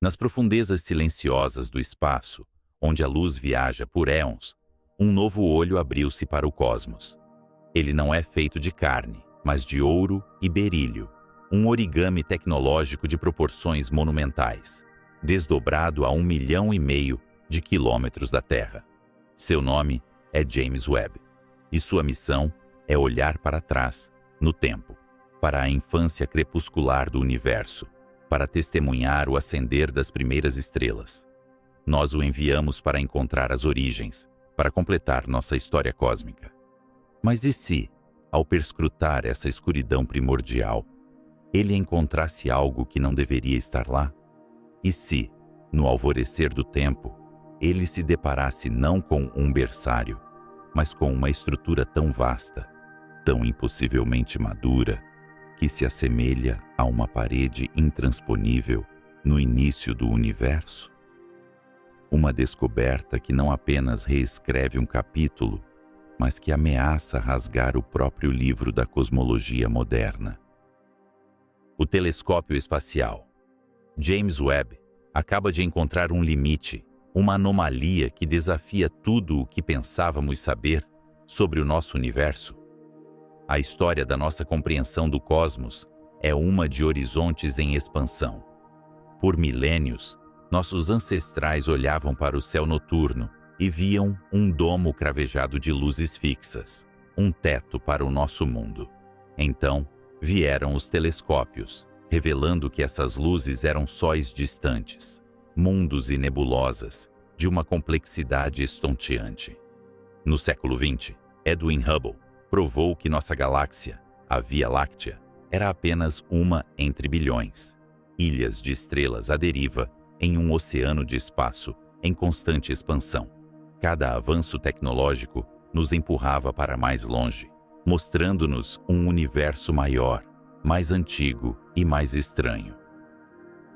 Nas profundezas silenciosas do espaço, onde a luz viaja por éons, um novo olho abriu-se para o cosmos. Ele não é feito de carne, mas de ouro e berílio, um origami tecnológico de proporções monumentais, desdobrado a 1,5 milhão de quilômetros da Terra. Seu nome é James Webb, e sua missão é olhar para trás, no tempo, para a infância crepuscular do universo, para testemunhar o ascender das primeiras estrelas. Nós o enviamos para encontrar as origens, para completar nossa história cósmica. Mas e se, ao perscrutar essa escuridão primordial, ele encontrasse algo que não deveria estar lá? E se, no alvorecer do tempo, ele se deparasse não com um berçário, mas com uma estrutura tão vasta, tão impossivelmente madura, que se assemelha a uma parede intransponível no início do universo? Uma descoberta que não apenas reescreve um capítulo, mas que ameaça rasgar o próprio livro da cosmologia moderna. O telescópio espacial. James Webb acaba de encontrar um limite, uma anomalia que desafia tudo o que pensávamos saber sobre o nosso universo. A história da nossa compreensão do cosmos é uma de horizontes em expansão. Por milênios, nossos ancestrais olhavam para o céu noturno e viam um domo cravejado de luzes fixas, um teto para o nosso mundo. Então, vieram os telescópios, revelando que essas luzes eram sóis distantes, mundos e nebulosas, de uma complexidade estonteante. No século XX, Edwin Hubble provou que nossa galáxia, a Via Láctea, era apenas uma entre bilhões, ilhas de estrelas à deriva em um oceano de espaço em constante expansão. Cada avanço tecnológico nos empurrava para mais longe, mostrando-nos um universo maior, mais antigo e mais estranho.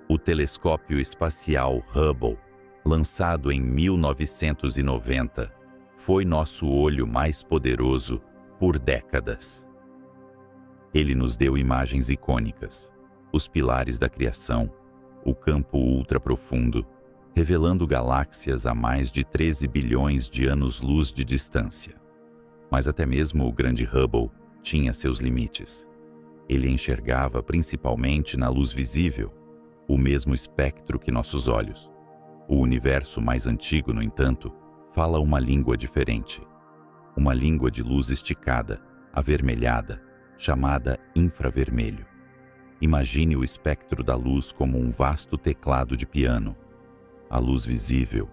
O telescópio espacial Hubble, lançado em 1990, foi nosso olho mais poderoso por décadas. Ele nos deu imagens icônicas, os pilares da criação, o campo ultraprofundo, revelando galáxias a mais de 13 bilhões de anos-luz de distância. Mas até mesmo o grande Hubble tinha seus limites. Ele enxergava principalmente na luz visível, o mesmo espectro que nossos olhos. O universo mais antigo, no entanto, fala uma língua diferente. Uma língua de luz esticada, avermelhada, chamada infravermelho. Imagine o espectro da luz como um vasto teclado de piano. A luz visível,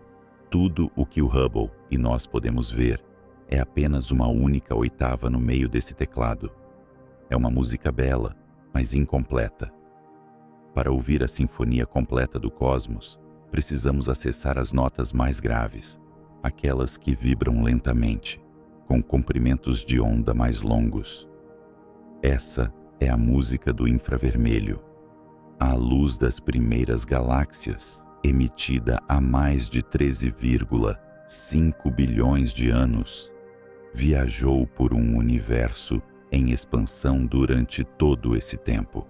tudo o que o Hubble e nós podemos ver, é apenas uma única oitava no meio desse teclado. É uma música bela, mas incompleta. Para ouvir a sinfonia completa do cosmos, precisamos acessar as notas mais graves, aquelas que vibram lentamente, com comprimentos de onda mais longos. Essa é a música do infravermelho, a luz das primeiras galáxias, emitida há mais de 13,5 bilhões de anos, viajou por um universo em expansão durante todo esse tempo.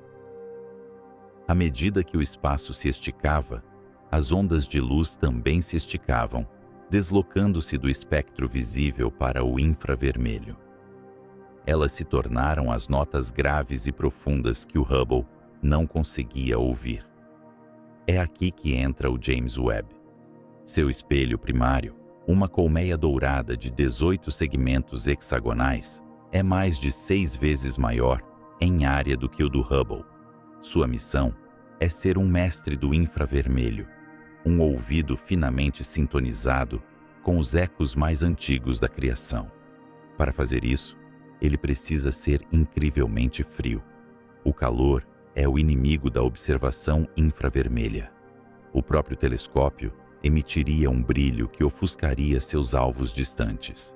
À medida que o espaço se esticava, as ondas de luz também se esticavam, deslocando-se do espectro visível para o infravermelho. Elas se tornaram as notas graves e profundas que o Hubble não conseguia ouvir. É aqui que entra o James Webb. Seu espelho primário, uma colmeia dourada de 18 segmentos hexagonais, é mais de 6 vezes maior em área do que o do Hubble. Sua missão é ser um mestre do infravermelho, um ouvido finamente sintonizado com os ecos mais antigos da criação. Para fazer isso, ele precisa ser incrivelmente frio. O calor é o inimigo da observação infravermelha. O próprio telescópio emitiria um brilho que ofuscaria seus alvos distantes.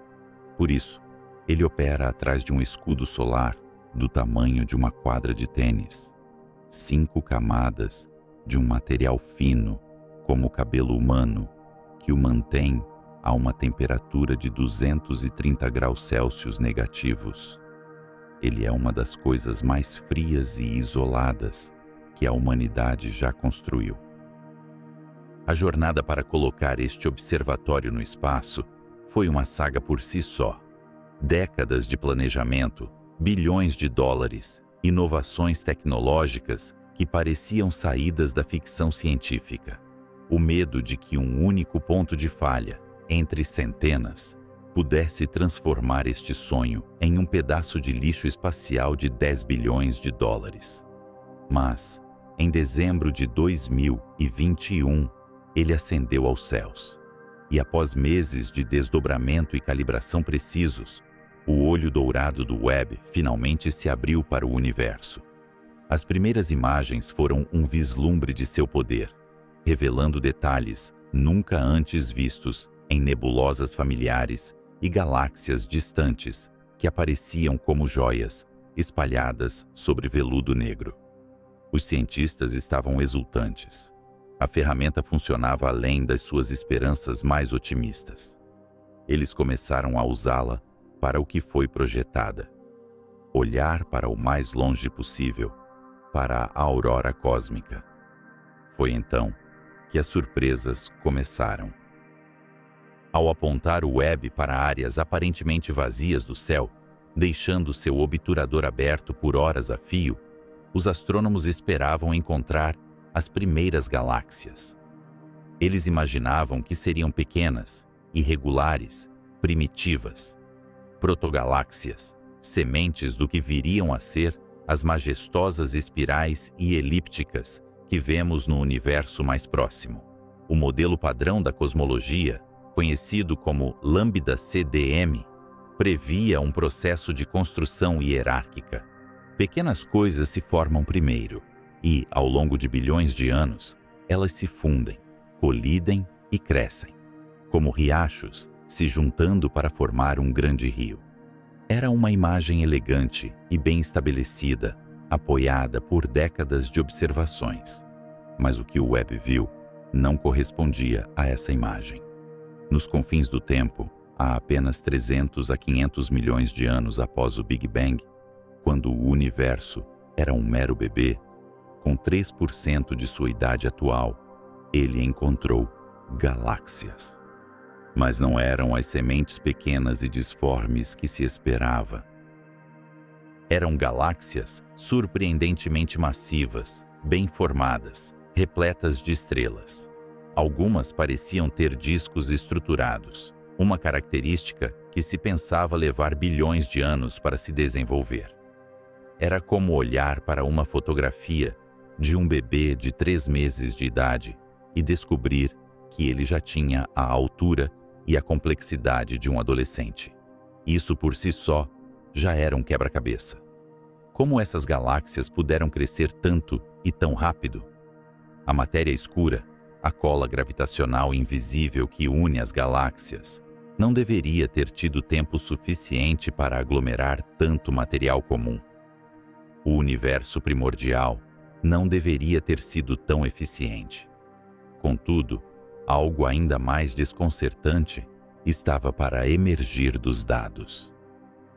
Por isso, ele opera atrás de um escudo solar do tamanho de uma quadra de tênis. 5 camadas de um material fino, como o cabelo humano, que o mantém a uma temperatura de 230 graus Celsius negativos. Ele é uma das coisas mais frias e isoladas que a humanidade já construiu. A jornada para colocar este observatório no espaço foi uma saga por si só. Décadas de planejamento, bilhões de dólares, inovações tecnológicas que pareciam saídas da ficção científica. O medo de que um único ponto de falha, entre centenas, pudesse transformar este sonho em um pedaço de lixo espacial de 10 bilhões de dólares. Mas, em dezembro de 2021, ele ascendeu aos céus. E após meses de desdobramento e calibração precisos, o olho dourado do Webb finalmente se abriu para o universo. As primeiras imagens foram um vislumbre de seu poder, revelando detalhes nunca antes vistos em nebulosas familiares e galáxias distantes que apareciam como joias espalhadas sobre veludo negro. Os cientistas estavam exultantes. A ferramenta funcionava além das suas esperanças mais otimistas. Eles começaram a usá-la para o que foi projetada: olhar para o mais longe possível, para a aurora cósmica. Foi então que as surpresas começaram. Ao apontar o Webb para áreas aparentemente vazias do céu, deixando seu obturador aberto por horas a fio, os astrônomos esperavam encontrar as primeiras galáxias. Eles imaginavam que seriam pequenas, irregulares, primitivas, protogaláxias, sementes do que viriam a ser as majestosas espirais e elípticas que vemos no universo mais próximo. O modelo padrão da cosmologia, conhecido como Lambda CDM, previa um processo de construção hierárquica. Pequenas coisas se formam primeiro e, ao longo de bilhões de anos, elas se fundem, colidem e crescem, como riachos se juntando para formar um grande rio. Era uma imagem elegante e bem estabelecida, apoiada por décadas de observações. Mas o que o Webb viu não correspondia a essa imagem. Nos confins do tempo, há apenas 300 a 500 milhões de anos após o Big Bang, quando o universo era um mero bebê, com 3% de sua idade atual, ele encontrou galáxias. Mas não eram as sementes pequenas e disformes que se esperava. Eram galáxias surpreendentemente massivas, bem formadas, repletas de estrelas. Algumas pareciam ter discos estruturados, uma característica que se pensava levar bilhões de anos para se desenvolver. Era como olhar para uma fotografia de um bebê de 3 meses de idade e descobrir que ele já tinha a altura e a complexidade de um adolescente. Isso por si só já era um quebra-cabeça. Como essas galáxias puderam crescer tanto e tão rápido? A matéria escura, a cola gravitacional invisível que une as galáxias, não deveria ter tido tempo suficiente para aglomerar tanto material comum. O universo primordial não deveria ter sido tão eficiente. Contudo, algo ainda mais desconcertante estava para emergir dos dados.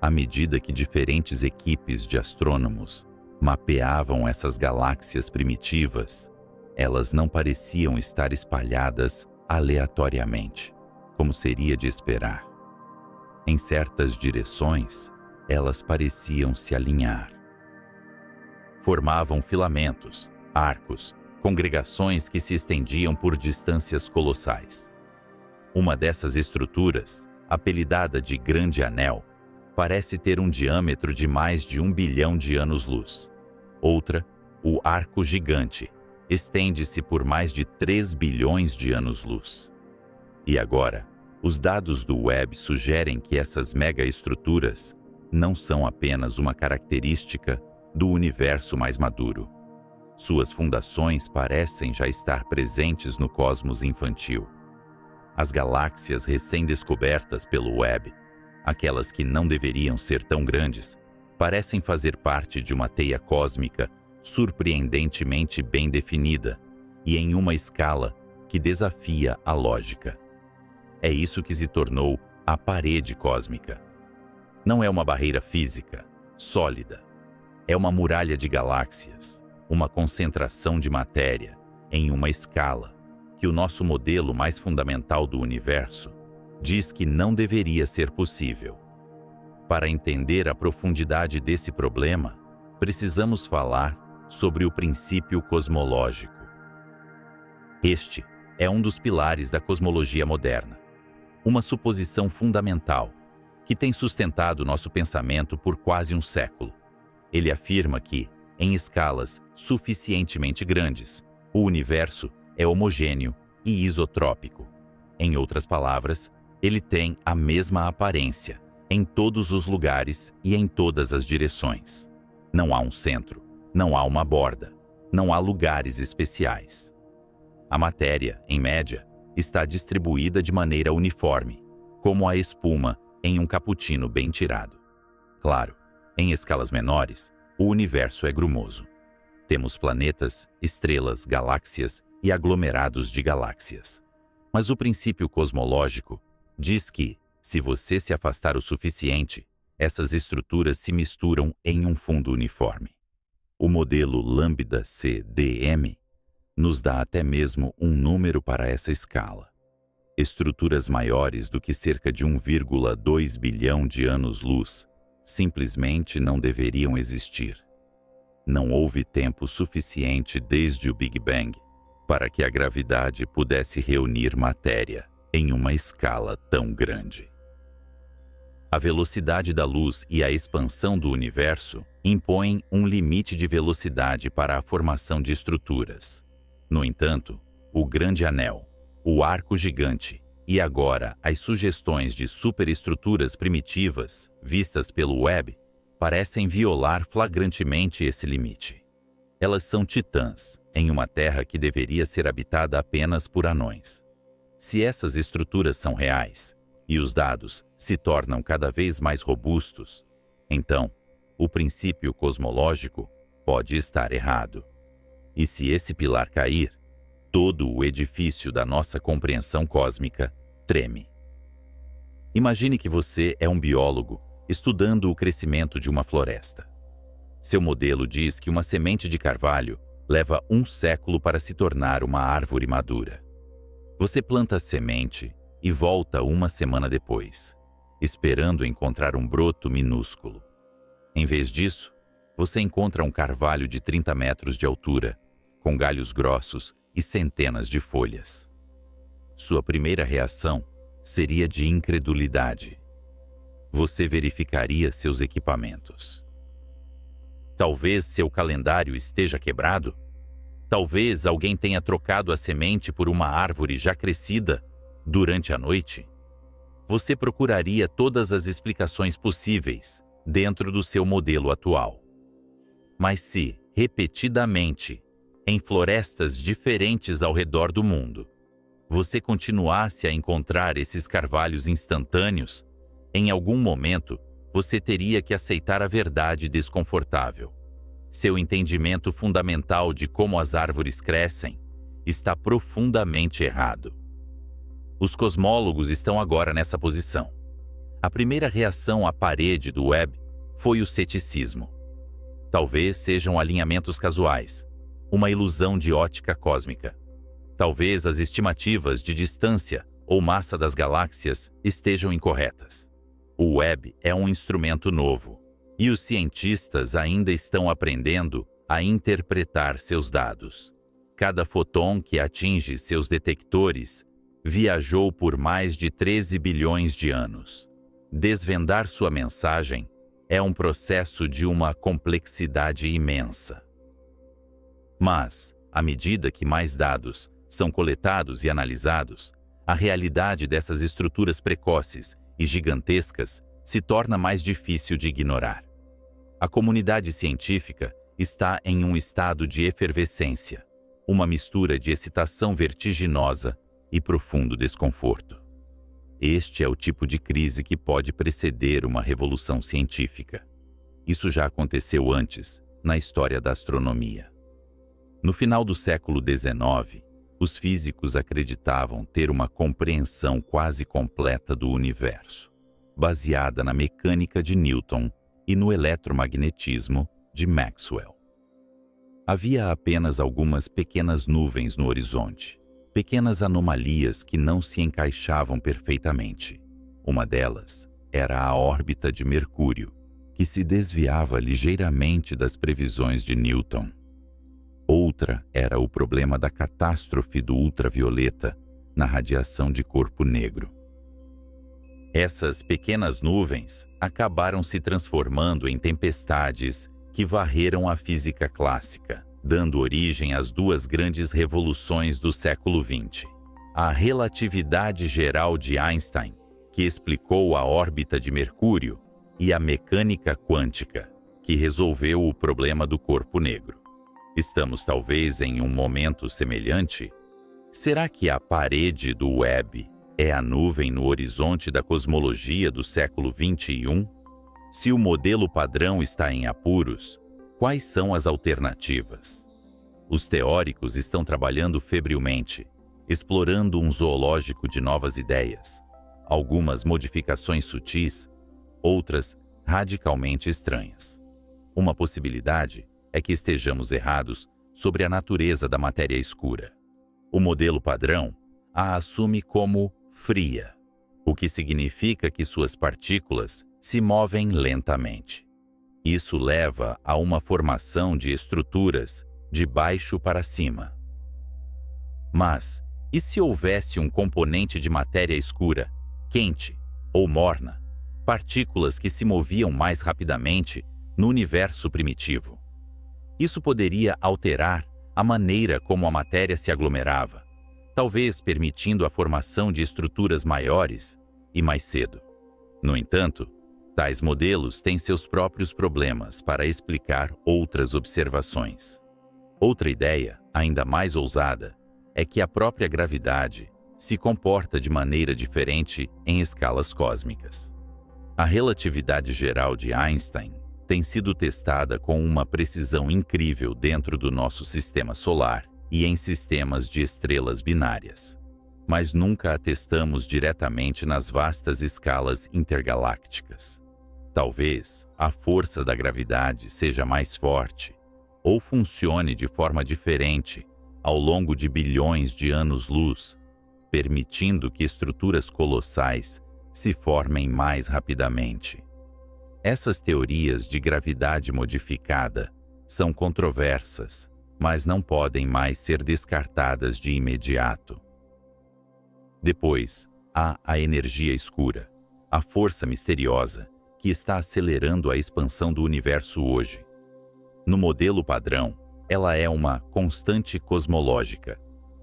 À medida que diferentes equipes de astrônomos mapeavam essas galáxias primitivas, elas não pareciam estar espalhadas aleatoriamente, como seria de esperar. Em certas direções, elas pareciam se alinhar. Formavam filamentos, arcos, congregações que se estendiam por distâncias colossais. Uma dessas estruturas, apelidada de Grande Anel, parece ter um diâmetro de mais de 1 bilhão de anos-luz. Outra, o Arco Gigante, estende-se por mais de 3 bilhões de anos-luz. E agora, os dados do Webb sugerem que essas megaestruturas não são apenas uma característica do universo mais maduro. Suas fundações parecem já estar presentes no cosmos infantil. As galáxias recém-descobertas pelo Webb, aquelas que não deveriam ser tão grandes, parecem fazer parte de uma teia cósmica surpreendentemente bem definida e em uma escala que desafia a lógica. É isso que se tornou a parede cósmica. Não é uma barreira física, sólida. É uma muralha de galáxias, uma concentração de matéria em uma escala que o nosso modelo mais fundamental do universo diz que não deveria ser possível. Para entender a profundidade desse problema, precisamos falar sobre o princípio cosmológico. Este é um dos pilares da cosmologia moderna, uma suposição fundamental que tem sustentado nosso pensamento por quase um século. Ele afirma que, em escalas suficientemente grandes, o universo é homogêneo e isotrópico. Em outras palavras, ele tem a mesma aparência em todos os lugares e em todas as direções. Não há um centro, não há uma borda, não há lugares especiais. A matéria, em média, está distribuída de maneira uniforme, como a espuma em um cappuccino bem tirado. Claro, em escalas menores, o universo é grumoso. Temos planetas, estrelas, galáxias e aglomerados de galáxias. Mas o princípio cosmológico diz que, se você se afastar o suficiente, essas estruturas se misturam em um fundo uniforme. O modelo Lambda-CDM nos dá até mesmo um número para essa escala. Estruturas maiores do que cerca de 1,2 bilhão de anos-luz simplesmente não deveriam existir. Não houve tempo suficiente desde o Big Bang para que a gravidade pudesse reunir matéria em uma escala tão grande. A velocidade da luz e a expansão do universo impõem um limite de velocidade para a formação de estruturas. No entanto, o Grande Anel, o Arco Gigante e agora as sugestões de superestruturas primitivas vistas pelo Webb parecem violar flagrantemente esse limite. Elas são titãs em uma Terra que deveria ser habitada apenas por anões. Se essas estruturas são reais e os dados se tornam cada vez mais robustos, então o princípio cosmológico pode estar errado. E se esse pilar cair, todo o edifício da nossa compreensão cósmica treme. Imagine que você é um biólogo estudando o crescimento de uma floresta. Seu modelo diz que uma semente de carvalho leva 1 século para se tornar uma árvore madura. Você planta a semente e volta 1 semana depois, esperando encontrar um broto minúsculo. Em vez disso, você encontra um carvalho de 30 metros de altura, com galhos grossos e centenas de folhas. Sua primeira reação seria de incredulidade. Você verificaria seus equipamentos. Talvez seu calendário esteja quebrado. Talvez alguém tenha trocado a semente por uma árvore já crescida durante a noite. Você procuraria todas as explicações possíveis dentro do seu modelo atual. Mas se, repetidamente, em florestas diferentes ao redor do mundo, você continuasse a encontrar esses carvalhos instantâneos, em algum momento você teria que aceitar a verdade desconfortável. Seu entendimento fundamental de como as árvores crescem está profundamente errado. Os cosmólogos estão agora nessa posição. A primeira reação à parede do Webb foi o ceticismo. Talvez sejam alinhamentos casuais, uma ilusão de ótica cósmica. Talvez as estimativas de distância ou massa das galáxias estejam incorretas. O Webb é um instrumento novo, e os cientistas ainda estão aprendendo a interpretar seus dados. Cada fóton que atinge seus detectores viajou por mais de 13 bilhões de anos. Desvendar sua mensagem é um processo de uma complexidade imensa. Mas, à medida que mais dados são coletados e analisados, a realidade dessas estruturas precoces e gigantescas se torna mais difícil de ignorar. A comunidade científica está em um estado de efervescência, uma mistura de excitação vertiginosa e profundo desconforto. Este é o tipo de crise que pode preceder uma revolução científica. Isso já aconteceu antes, na história da astronomia. No final do século XIX, os físicos acreditavam ter uma compreensão quase completa do universo, baseada na mecânica de Newton e no eletromagnetismo de Maxwell. Havia apenas algumas pequenas nuvens no horizonte, pequenas anomalias que não se encaixavam perfeitamente. Uma delas era a órbita de Mercúrio, que se desviava ligeiramente das previsões de Newton. Outra era o problema da catástrofe do ultravioleta na radiação de corpo negro. Essas pequenas nuvens acabaram se transformando em tempestades que varreram a física clássica, dando origem às duas grandes revoluções do século XX. A relatividade geral de Einstein, que explicou a órbita de Mercúrio, e a mecânica quântica, que resolveu o problema do corpo negro. Estamos talvez em um momento semelhante? Será que a parede do Webb é a nuvem no horizonte da cosmologia do século XXI? Se o modelo padrão está em apuros, quais são as alternativas? Os teóricos estão trabalhando febrilmente, explorando um zoológico de novas ideias, algumas modificações sutis, outras radicalmente estranhas. Uma possibilidade é que estejamos errados sobre a natureza da matéria escura. O modelo padrão a assume como fria, o que significa que suas partículas se movem lentamente. Isso leva a uma formação de estruturas de baixo para cima. Mas, e se houvesse um componente de matéria escura, quente ou morna, partículas que se moviam mais rapidamente no universo primitivo? Isso poderia alterar a maneira como a matéria se aglomerava, talvez permitindo a formação de estruturas maiores e mais cedo. No entanto, tais modelos têm seus próprios problemas para explicar outras observações. Outra ideia, ainda mais ousada, é que a própria gravidade se comporta de maneira diferente em escalas cósmicas. A relatividade geral de Einstein tem sido testada com uma precisão incrível dentro do nosso sistema solar e em sistemas de estrelas binárias. Mas nunca a testamos diretamente nas vastas escalas intergalácticas. Talvez a força da gravidade seja mais forte ou funcione de forma diferente ao longo de bilhões de anos-luz, permitindo que estruturas colossais se formem mais rapidamente. Essas teorias de gravidade modificada são controversas, mas não podem mais ser descartadas de imediato. Depois, há a energia escura, a força misteriosa que está acelerando a expansão do universo hoje. No modelo padrão, ela é uma constante cosmológica,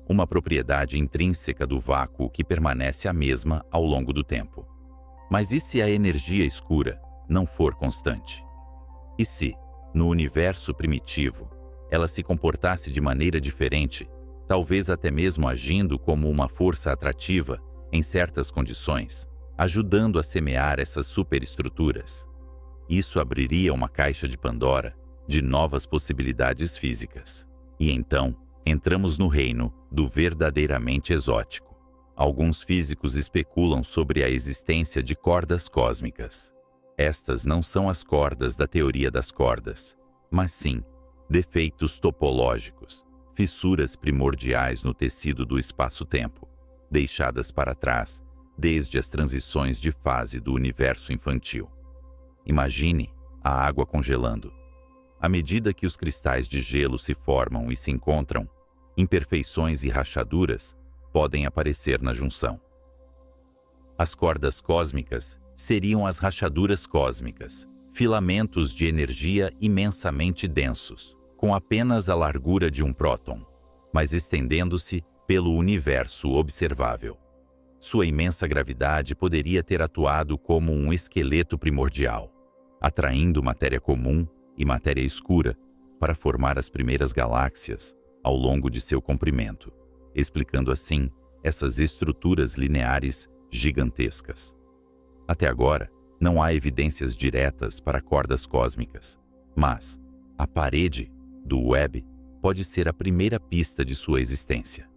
uma propriedade intrínseca do vácuo que permanece a mesma ao longo do tempo. Mas e se a energia escura não for constante? E se, no universo primitivo, ela se comportasse de maneira diferente, talvez até mesmo agindo como uma força atrativa em certas condições, ajudando a semear essas superestruturas? Isso abriria uma caixa de Pandora de novas possibilidades físicas. E então, entramos no reino do verdadeiramente exótico. Alguns físicos especulam sobre a existência de cordas cósmicas. Estas não são as cordas da teoria das cordas, mas sim defeitos topológicos, fissuras primordiais no tecido do espaço-tempo, deixadas para trás desde as transições de fase do universo infantil. Imagine a água congelando. À medida que os cristais de gelo se formam e se encontram, imperfeições e rachaduras podem aparecer na junção. As cordas cósmicas seriam as rachaduras cósmicas, filamentos de energia imensamente densos, com apenas a largura de um próton, mas estendendo-se pelo universo observável. Sua imensa gravidade poderia ter atuado como um esqueleto primordial, atraindo matéria comum e matéria escura para formar as primeiras galáxias ao longo de seu comprimento, explicando assim essas estruturas lineares gigantescas. Até agora, não há evidências diretas para cordas cósmicas, mas a parede do Webb pode ser a primeira pista de sua existência.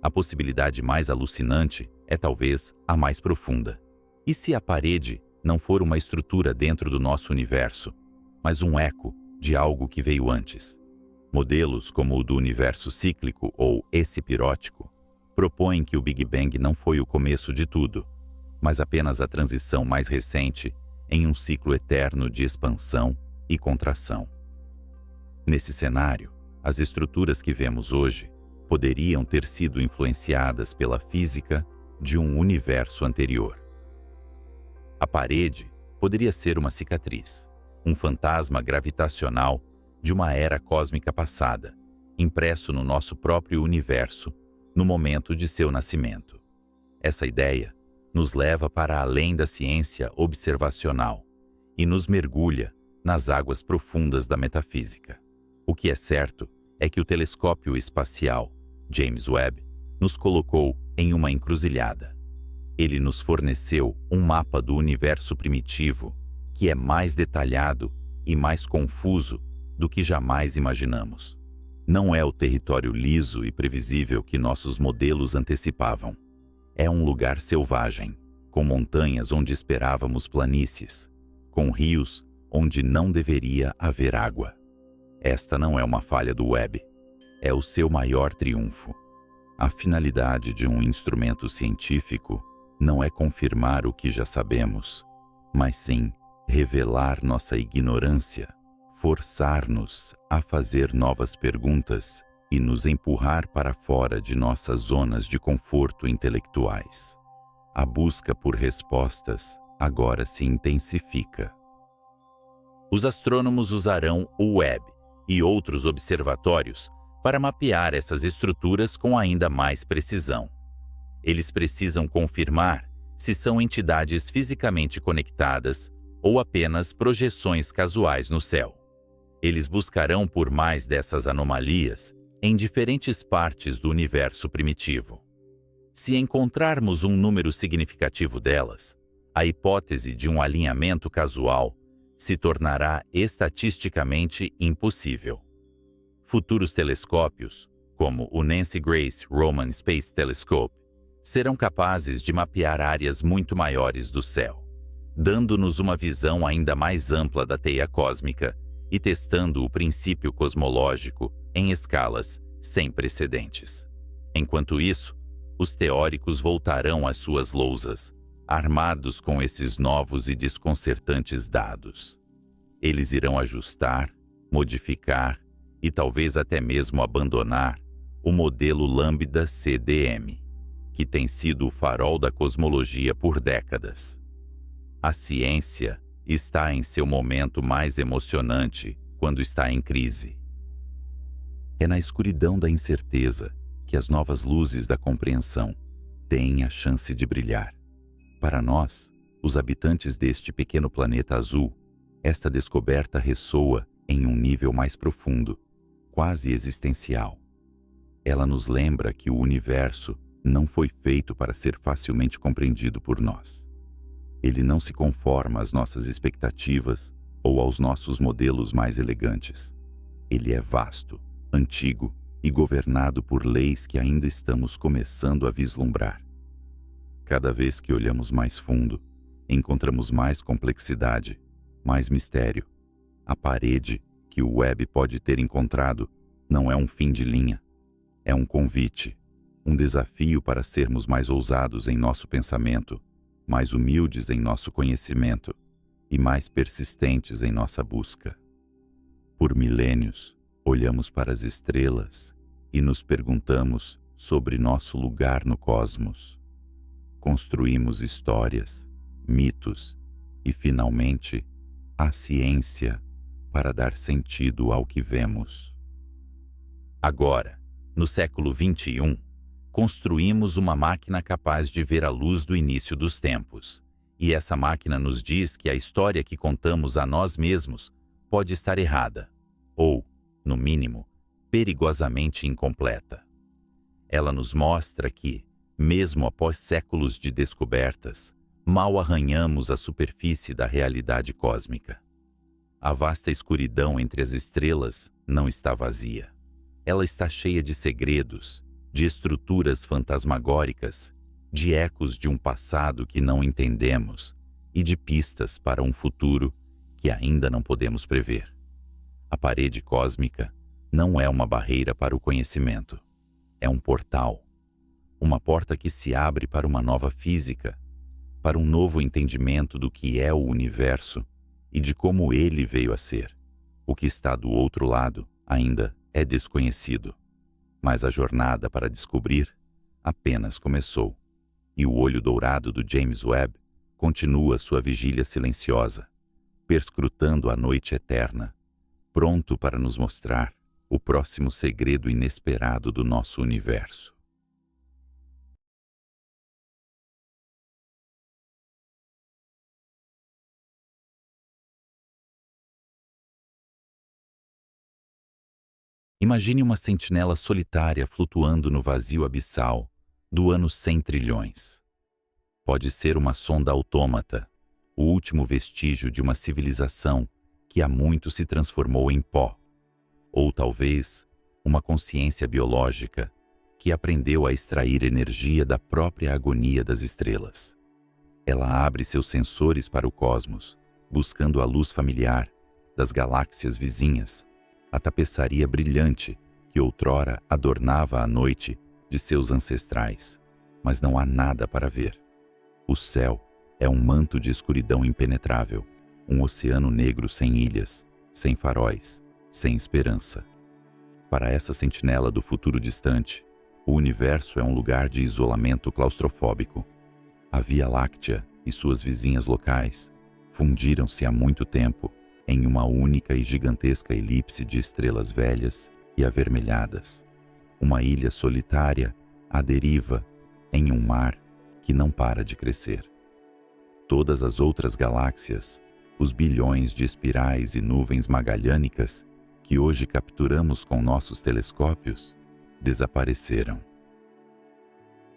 A possibilidade mais alucinante é talvez a mais profunda. E se a parede não for uma estrutura dentro do nosso universo, mas um eco de algo que veio antes? Modelos como o do universo cíclico ou espirótico propõem que o Big Bang não foi o começo de tudo, mas apenas a transição mais recente em um ciclo eterno de expansão e contração. Nesse cenário, as estruturas que vemos hoje poderiam ter sido influenciadas pela física de um universo anterior. A parede poderia ser uma cicatriz, um fantasma gravitacional de uma era cósmica passada, impresso no nosso próprio universo no momento de seu nascimento. Essa ideia nos leva para além da ciência observacional e nos mergulha nas águas profundas da metafísica. O que é certo é que o telescópio espacial James Webb nos colocou em uma encruzilhada. Ele nos forneceu um mapa do universo primitivo que é mais detalhado e mais confuso do que jamais imaginamos. Não é o território liso e previsível que nossos modelos antecipavam. É um lugar selvagem, com montanhas onde esperávamos planícies, com rios onde não deveria haver água. Esta não é uma falha do Webb, é o seu maior triunfo. A finalidade de um instrumento científico não é confirmar o que já sabemos, mas sim revelar nossa ignorância, forçar-nos a fazer novas perguntas e nos empurrar para fora de nossas zonas de conforto intelectuais. A busca por respostas agora se intensifica. Os astrônomos usarão o Webb e outros observatórios para mapear essas estruturas com ainda mais precisão. Eles precisam confirmar se são entidades fisicamente conectadas ou apenas projeções casuais no céu. Eles buscarão por mais dessas anomalias em diferentes partes do universo primitivo. Se encontrarmos um número significativo delas, a hipótese de um alinhamento casual se tornará estatisticamente impossível. Futuros telescópios, como o Nancy Grace Roman Space Telescope, serão capazes de mapear áreas muito maiores do céu, dando-nos uma visão ainda mais ampla da teia cósmica e testando o princípio cosmológico em escalas sem precedentes. Enquanto isso, os teóricos voltarão às suas lousas, armados com esses novos e desconcertantes dados. Eles irão ajustar, modificar e talvez até mesmo abandonar o modelo Lambda-CDM, que tem sido o farol da cosmologia por décadas. A ciência está em seu momento mais emocionante quando está em crise. É na escuridão da incerteza que as novas luzes da compreensão têm a chance de brilhar. Para nós, os habitantes deste pequeno planeta azul, esta descoberta ressoa em um nível mais profundo, quase existencial. Ela nos lembra que o universo não foi feito para ser facilmente compreendido por nós. Ele não se conforma às nossas expectativas ou aos nossos modelos mais elegantes. Ele é vasto, antigo e governado por leis que ainda estamos começando a vislumbrar. Cada vez que olhamos mais fundo, encontramos mais complexidade, mais mistério. A parede que o Webb pode ter encontrado não é um fim de linha, é um convite, um desafio para sermos mais ousados em nosso pensamento, mais humildes em nosso conhecimento e mais persistentes em nossa busca. Por milênios, olhamos para as estrelas e nos perguntamos sobre nosso lugar no cosmos. Construímos histórias, mitos e, finalmente, a ciência para dar sentido ao que vemos. Agora, no século XXI, construímos uma máquina capaz de ver a luz do início dos tempos. E essa máquina nos diz que a história que contamos a nós mesmos pode estar errada, ou, no mínimo, perigosamente incompleta. Ela nos mostra que, mesmo após séculos de descobertas, mal arranhamos a superfície da realidade cósmica. A vasta escuridão entre as estrelas não está vazia. Ela está cheia de segredos, de estruturas fantasmagóricas, de ecos de um passado que não entendemos e de pistas para um futuro que ainda não podemos prever. A parede cósmica não é uma barreira para o conhecimento. É um portal. uma porta que se abre para uma nova física, para um novo entendimento do que é o universo e de como ele veio a ser. O que está do outro lado ainda é desconhecido, mas a jornada para descobrir apenas começou, e o olho dourado do James Webb continua sua vigília silenciosa, perscrutando a noite eterna, pronto para nos mostrar o próximo segredo inesperado do nosso universo. Imagine uma sentinela solitária flutuando no vazio abissal do ano 100 trilhões. Pode ser uma sonda autômata, o último vestígio de uma civilização que há muito se transformou em pó. Ou talvez uma consciência biológica que aprendeu a extrair energia da própria agonia das estrelas. Ela abre seus sensores para o cosmos, buscando a luz familiar das galáxias vizinhas, a tapeçaria brilhante que outrora adornava a noite de seus ancestrais. Mas não há nada para ver. O céu é um manto de escuridão impenetrável, um oceano negro sem ilhas, sem faróis, sem esperança. Para essa sentinela do futuro distante, o universo é um lugar de isolamento claustrofóbico. A Via Láctea e suas vizinhas locais fundiram-se há muito tempo em uma única e gigantesca elipse de estrelas velhas e avermelhadas. Uma ilha solitária à deriva em um mar que não para de crescer. Todas as outras galáxias, os bilhões de espirais e nuvens magalhânicas que hoje capturamos com nossos telescópios, desapareceram.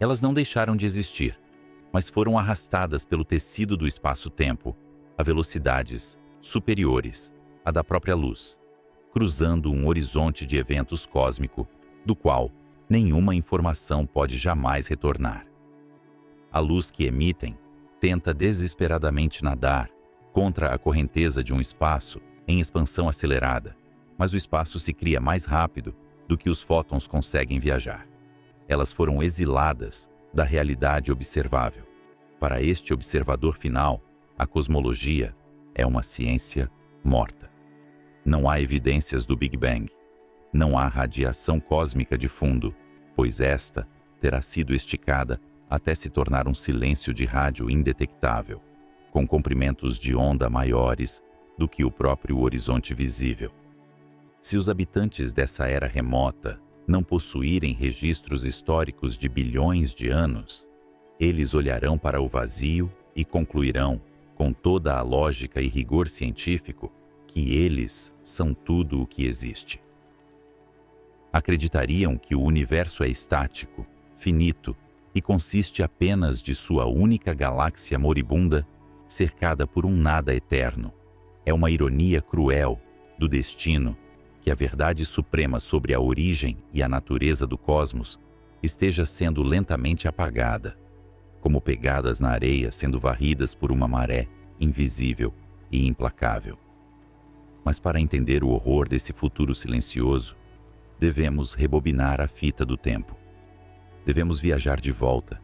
Elas não deixaram de existir, mas foram arrastadas pelo tecido do espaço-tempo a velocidades superiores à da própria luz, cruzando um horizonte de eventos cósmico do qual nenhuma informação pode jamais retornar. A luz que emitem tenta desesperadamente nadar contra a correnteza de um espaço em expansão acelerada, mas o espaço se cria mais rápido do que os fótons conseguem viajar. Elas foram exiladas da realidade observável. Para este observador final, a cosmologia é uma ciência morta. Não há evidências do Big Bang. Não há radiação cósmica de fundo, pois esta terá sido esticada até se tornar um silêncio de rádio indetectável, com comprimentos de onda maiores do que o próprio horizonte visível. Se os habitantes dessa era remota não possuírem registros históricos de bilhões de anos, eles olharão para o vazio e concluirão, com toda a lógica e rigor científico, que eles são tudo o que existe. Acreditariam que o universo é estático, finito e consiste apenas de sua única galáxia moribunda, cercada por um nada eterno. É uma ironia cruel do destino que a verdade suprema sobre a origem e a natureza do cosmos esteja sendo lentamente apagada, como pegadas na areia sendo varridas por uma maré invisível e implacável. Mas para entender o horror desse futuro silencioso, devemos rebobinar a fita do tempo. Devemos viajar de volta,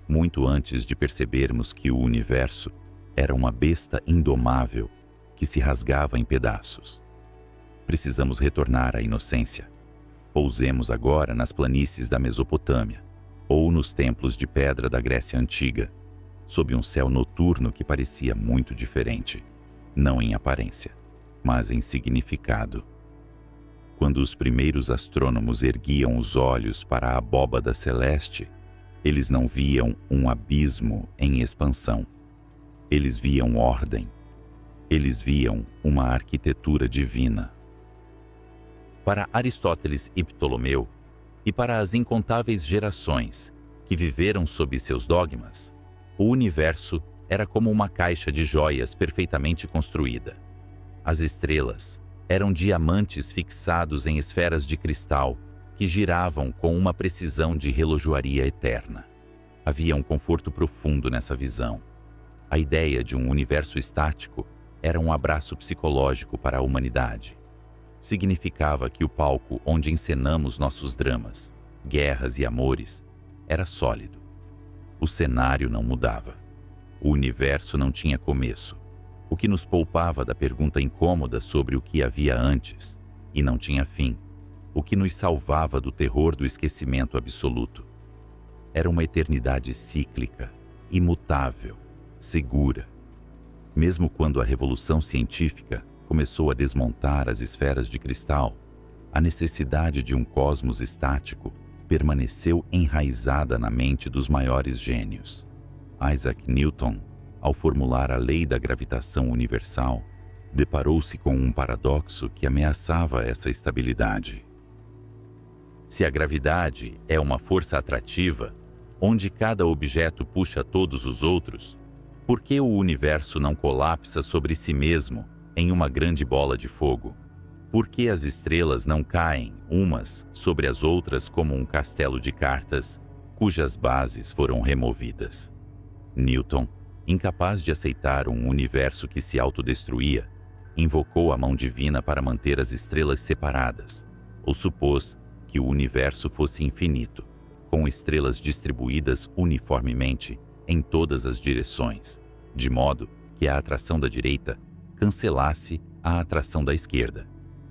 muito antes de percebermos que o universo era uma besta indomável que se rasgava em pedaços. Precisamos retornar à inocência. Pousemos agora nas planícies da Mesopotâmia, ou nos templos de pedra da Grécia Antiga, sob um céu noturno que parecia muito diferente, não em aparência, mas em significado. Quando os primeiros astrônomos erguiam os olhos para a abóbada celeste, eles não viam um abismo em expansão. Eles viam ordem. Eles viam uma arquitetura divina. Para Aristóteles e Ptolomeu, e para as incontáveis gerações que viveram sob seus dogmas, o universo era como uma caixa de joias perfeitamente construída. As estrelas eram diamantes fixados em esferas de cristal que giravam com uma precisão de relojoaria eterna. Havia um conforto profundo nessa visão. A ideia de um universo estático era um abraço psicológico para a humanidade. Significava que o palco onde encenamos nossos dramas, guerras e amores era sólido. O cenário não mudava. O universo não tinha começo, o que nos poupava da pergunta incômoda sobre o que havia antes, e não tinha fim, o que nos salvava do terror do esquecimento absoluto. Era uma eternidade cíclica, imutável, segura. Mesmo quando a revolução científica começou a desmontar as esferas de cristal, a necessidade de um cosmos estático permaneceu enraizada na mente dos maiores gênios. Isaac Newton, ao formular a lei da gravitação universal, deparou-se com um paradoxo que ameaçava essa estabilidade. Se a gravidade é uma força atrativa, onde cada objeto puxa todos os outros, por que o universo não colapsa sobre si mesmo em uma grande bola de fogo? Por que as estrelas não caem umas sobre as outras como um castelo de cartas, cujas bases foram removidas? Newton, incapaz de aceitar um universo que se autodestruía, invocou a mão divina para manter as estrelas separadas, ou supôs que o universo fosse infinito, com estrelas distribuídas uniformemente em todas as direções, de modo que a atração da direita cancelasse a atração da esquerda,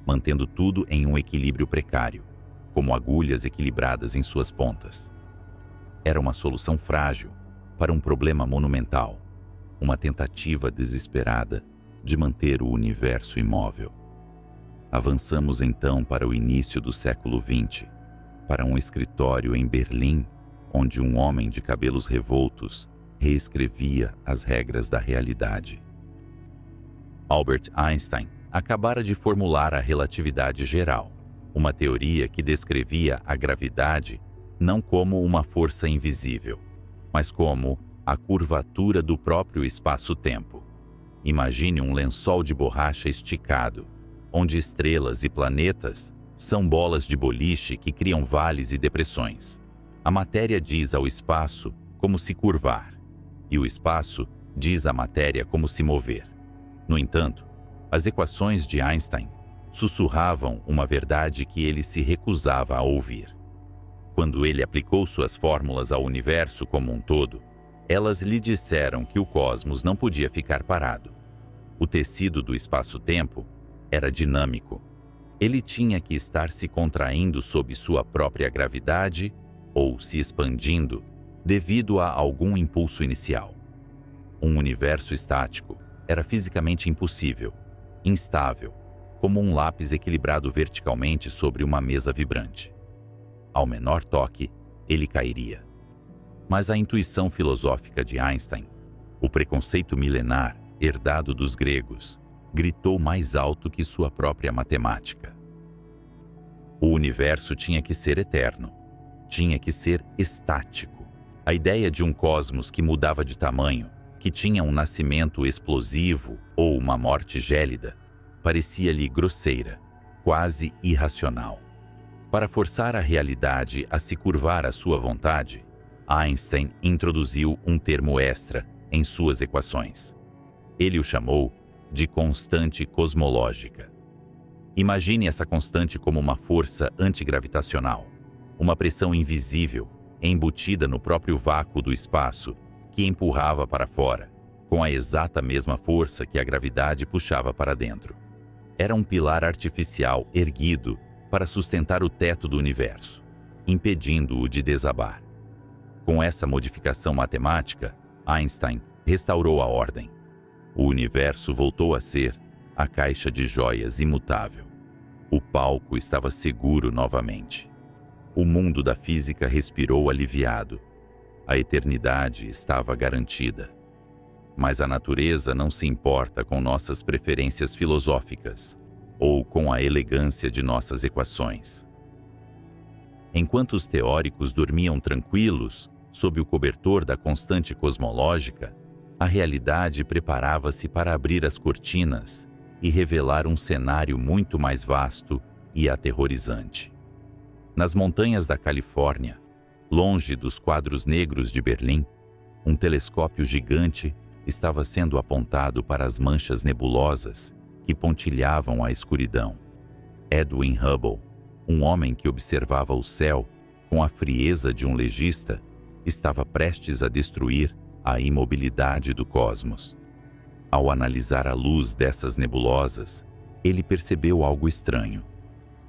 mantendo tudo em um equilíbrio precário, como agulhas equilibradas em suas pontas. Era uma solução frágil para um problema monumental, uma tentativa desesperada de manter o universo imóvel. Avançamos então para o início do século XX, para um escritório em Berlim, onde um homem de cabelos revoltos reescrevia as regras da realidade. Albert Einstein acabara de formular a relatividade geral, uma teoria que descrevia a gravidade não como uma força invisível, mas como a curvatura do próprio espaço-tempo. Imagine um lençol de borracha esticado, onde estrelas e planetas são bolas de boliche que criam vales e depressões. A matéria diz ao espaço como se curvar, e o espaço diz à matéria como se mover. No entanto, as equações de Einstein sussurravam uma verdade que ele se recusava a ouvir. Quando ele aplicou suas fórmulas ao universo como um todo, elas lhe disseram que o cosmos não podia ficar parado. O tecido do espaço-tempo era dinâmico. Ele tinha que estar se contraindo sob sua própria gravidade ou se expandindo devido a algum impulso inicial. Um universo estático era fisicamente impossível, instável, como um lápis equilibrado verticalmente sobre uma mesa vibrante. Ao menor toque, ele cairia. Mas a intuição filosófica de Einstein, o preconceito milenar herdado dos gregos, gritou mais alto que sua própria matemática. O universo tinha que ser eterno, tinha que ser estático. A ideia de um cosmos que mudava de tamanho, que tinha um nascimento explosivo ou uma morte gélida, parecia-lhe grosseira, quase irracional. Para forçar a realidade a se curvar à sua vontade, Einstein introduziu um termo extra em suas equações. Ele o chamou de constante cosmológica. Imagine essa constante como uma força antigravitacional, uma pressão invisível, embutida no próprio vácuo do espaço, que empurrava para fora, com a exata mesma força que a gravidade puxava para dentro. Era um pilar artificial erguido para sustentar o teto do universo, impedindo-o de desabar. Com essa modificação matemática, Einstein restaurou a ordem. O universo voltou a ser a caixa de joias imutável. O palco estava seguro novamente. O mundo da física respirou aliviado. A eternidade estava garantida. Mas a natureza não se importa com nossas preferências filosóficas ou com a elegância de nossas equações. Enquanto os teóricos dormiam tranquilos sob o cobertor da constante cosmológica, a realidade preparava-se para abrir as cortinas e revelar um cenário muito mais vasto e aterrorizante. Nas montanhas da Califórnia, longe dos quadros negros de Berlim, um telescópio gigante estava sendo apontado para as manchas nebulosas que pontilhavam a escuridão. Edwin Hubble, um homem que observava o céu com a frieza de um legista, estava prestes a destruir a imobilidade do cosmos. Ao analisar a luz dessas nebulosas, ele percebeu algo estranho.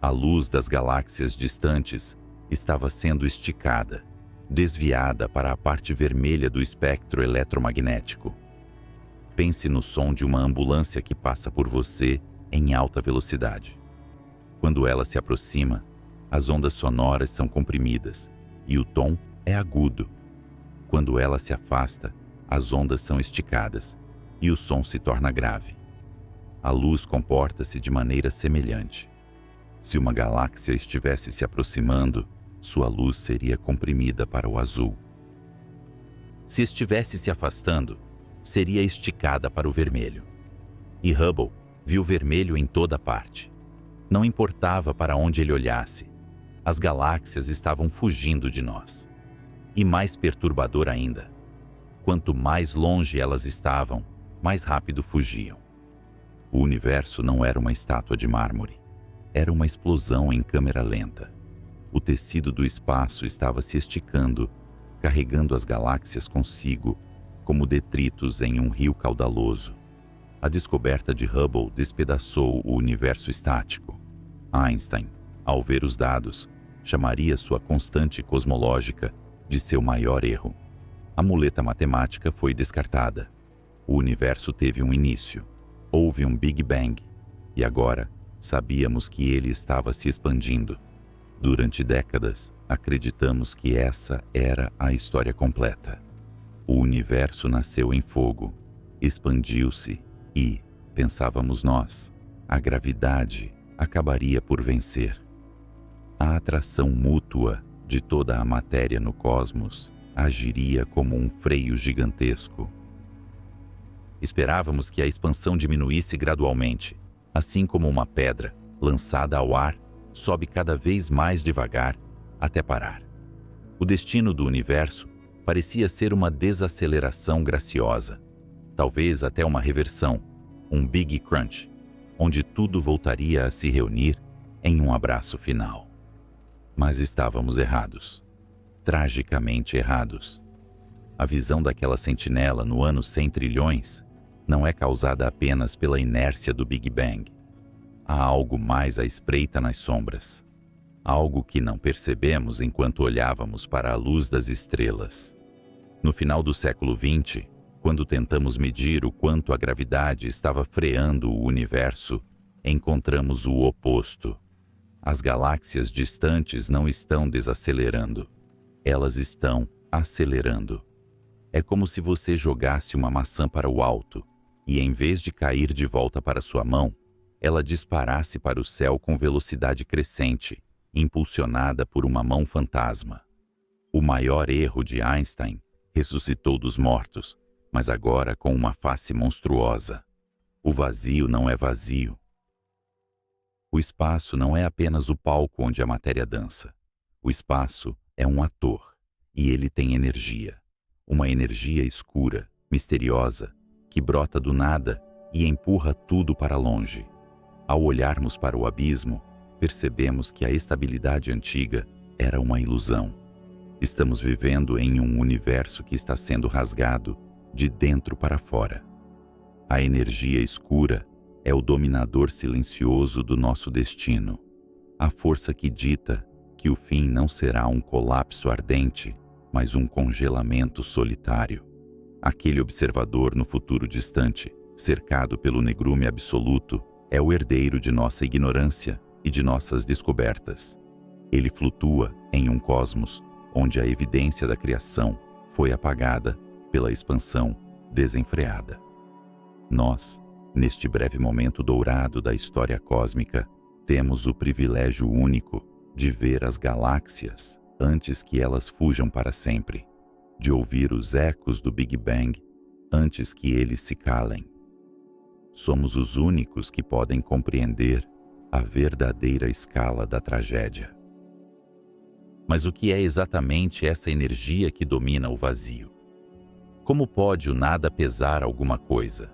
A luz das galáxias distantes estava sendo esticada, desviada para a parte vermelha do espectro eletromagnético. Pense no som de uma ambulância que passa por você em alta velocidade. Quando ela se aproxima, as ondas sonoras são comprimidas e o tom é agudo. Quando ela se afasta, as ondas são esticadas e o som se torna grave. A luz comporta-se de maneira semelhante. Se uma galáxia estivesse se aproximando, sua luz seria comprimida para o azul. Se estivesse se afastando, seria esticada para o vermelho. E Hubble viu vermelho em toda parte. Não importava para onde ele olhasse, as galáxias estavam fugindo de nós. E mais perturbador ainda, quanto mais longe elas estavam, mais rápido fugiam. O universo não era uma estátua de mármore, era uma explosão em câmera lenta. O tecido do espaço estava se esticando, carregando as galáxias consigo, como detritos em um rio caudaloso. A descoberta de Hubble despedaçou o universo estático. Einstein, ao ver os dados, chamaria sua constante cosmológica de seu maior erro. A muleta matemática foi descartada. O universo teve um início. Houve um Big Bang. E agora, sabíamos que ele estava se expandindo. Durante décadas, acreditamos que essa era a história completa. O universo nasceu em fogo, expandiu-se e, pensávamos nós, a gravidade acabaria por vencer. A atração mútua de toda a matéria no cosmos agiria como um freio gigantesco. Esperávamos que a expansão diminuísse gradualmente, assim como uma pedra, lançada ao ar, sobe cada vez mais devagar até parar. O destino do universo parecia ser uma desaceleração graciosa, talvez até uma reversão, um Big Crunch, onde tudo voltaria a se reunir em um abraço final. Mas estávamos errados, tragicamente errados. A visão daquela sentinela no ano 100 trilhões não é causada apenas pela inércia do Big Bang. Há algo mais à espreita nas sombras. Algo que não percebemos enquanto olhávamos para a luz das estrelas. No final do século XX, quando tentamos medir o quanto a gravidade estava freando o universo, encontramos o oposto. As galáxias distantes não estão desacelerando. Elas estão acelerando. É como se você jogasse uma maçã para o alto e, em vez de cair de volta para sua mão, ela disparasse para o céu com velocidade crescente, impulsionada por uma mão fantasma. O maior erro de Einstein ressuscitou dos mortos, mas agora com uma face monstruosa. O vazio não é vazio. O espaço não é apenas o palco onde a matéria dança. O espaço é um ator, e ele tem energia. Uma energia escura, misteriosa, que brota do nada e empurra tudo para longe. Ao olharmos para o abismo, percebemos que a estabilidade antiga era uma ilusão. Estamos vivendo em um universo que está sendo rasgado de dentro para fora. A energia escura é o dominador silencioso do nosso destino, a força que dita que o fim não será um colapso ardente, mas um congelamento solitário. Aquele observador no futuro distante, cercado pelo negrume absoluto, é o herdeiro de nossa ignorância e de nossas descobertas. Ele flutua em um cosmos onde a evidência da criação foi apagada pela expansão desenfreada. Nós, neste breve momento dourado da história cósmica, temos o privilégio único de ver as galáxias antes que elas fujam para sempre, de ouvir os ecos do Big Bang antes que eles se calem. Somos os únicos que podem compreender a verdadeira escala da tragédia. Mas o que é exatamente essa energia que domina o vazio? Como pode o nada pesar alguma coisa?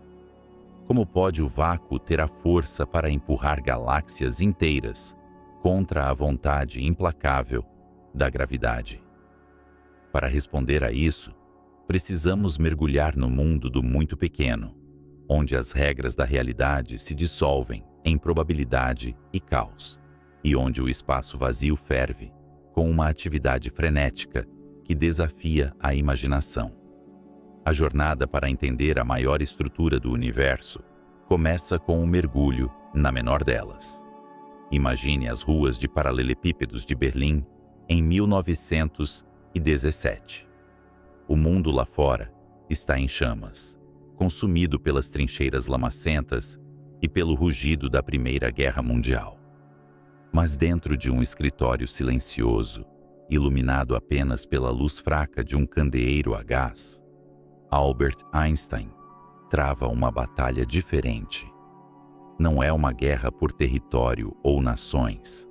Como pode o vácuo ter a força para empurrar galáxias inteiras contra a vontade implacável da gravidade? Para responder a isso, precisamos mergulhar no mundo do muito pequeno, onde as regras da realidade se dissolvem em probabilidade e caos, e onde o espaço vazio ferve com uma atividade frenética que desafia a imaginação. A jornada para entender a maior estrutura do universo começa com um mergulho na menor delas. Imagine as ruas de paralelepípedos de Berlim em 1917. O mundo lá fora está em chamas, consumido pelas trincheiras lamacentas e pelo rugido da Primeira Guerra Mundial. Mas dentro de um escritório silencioso, iluminado apenas pela luz fraca de um candeeiro a gás, Albert Einstein trava uma batalha diferente. Não é uma guerra por território ou nações,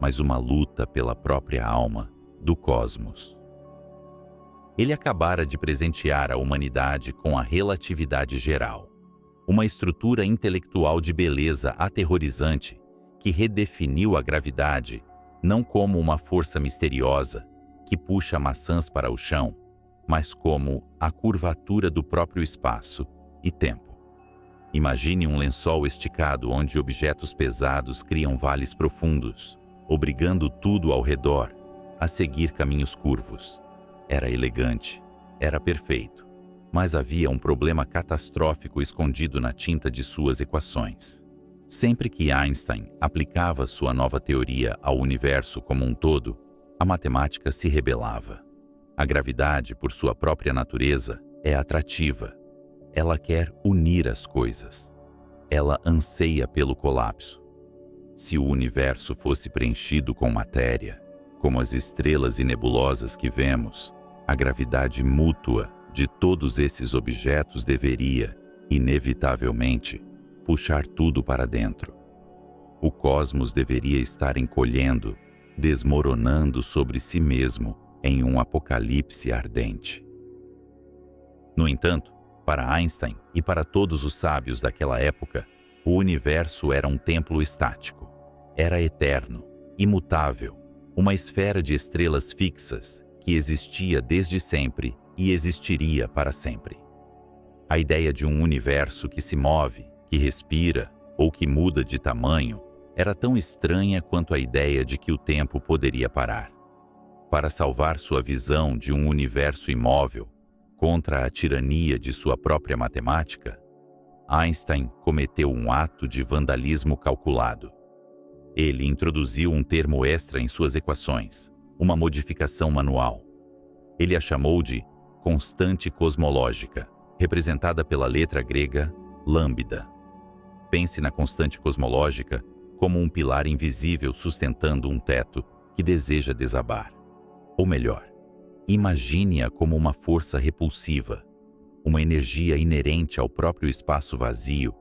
mas uma luta pela própria alma do cosmos. Ele acabara de presentear a humanidade com a relatividade geral, uma estrutura intelectual de beleza aterrorizante que redefiniu a gravidade não como uma força misteriosa que puxa maçãs para o chão, mas como a curvatura do próprio espaço e tempo. Imagine um lençol esticado onde objetos pesados criam vales profundos, obrigando tudo ao redor a seguir caminhos curvos. Era elegante, era perfeito, mas havia um problema catastrófico escondido na tinta de suas equações. Sempre que Einstein aplicava sua nova teoria ao universo como um todo, a matemática se rebelava. A gravidade, por sua própria natureza, é atrativa. Ela quer unir as coisas. Ela anseia pelo colapso. Se o universo fosse preenchido com matéria, como as estrelas e nebulosas que vemos, a gravidade mútua de todos esses objetos deveria, inevitavelmente, puxar tudo para dentro. O cosmos deveria estar encolhendo, desmoronando sobre si mesmo em um apocalipse ardente. No entanto, para Einstein e para todos os sábios daquela época, o universo era um templo estático. Era eterno, imutável, uma esfera de estrelas fixas que existia desde sempre e existiria para sempre. A ideia de um universo que se move, que respira ou que muda de tamanho era tão estranha quanto a ideia de que o tempo poderia parar. Para salvar sua visão de um universo imóvel contra a tirania de sua própria matemática, Einstein cometeu um ato de vandalismo calculado. Ele introduziu um termo extra em suas equações, uma modificação manual. Ele a chamou de constante cosmológica, representada pela letra grega lambda. Pense na constante cosmológica como um pilar invisível sustentando um teto que deseja desabar. Ou melhor, imagine-a como uma força repulsiva, uma energia inerente ao próprio espaço vazio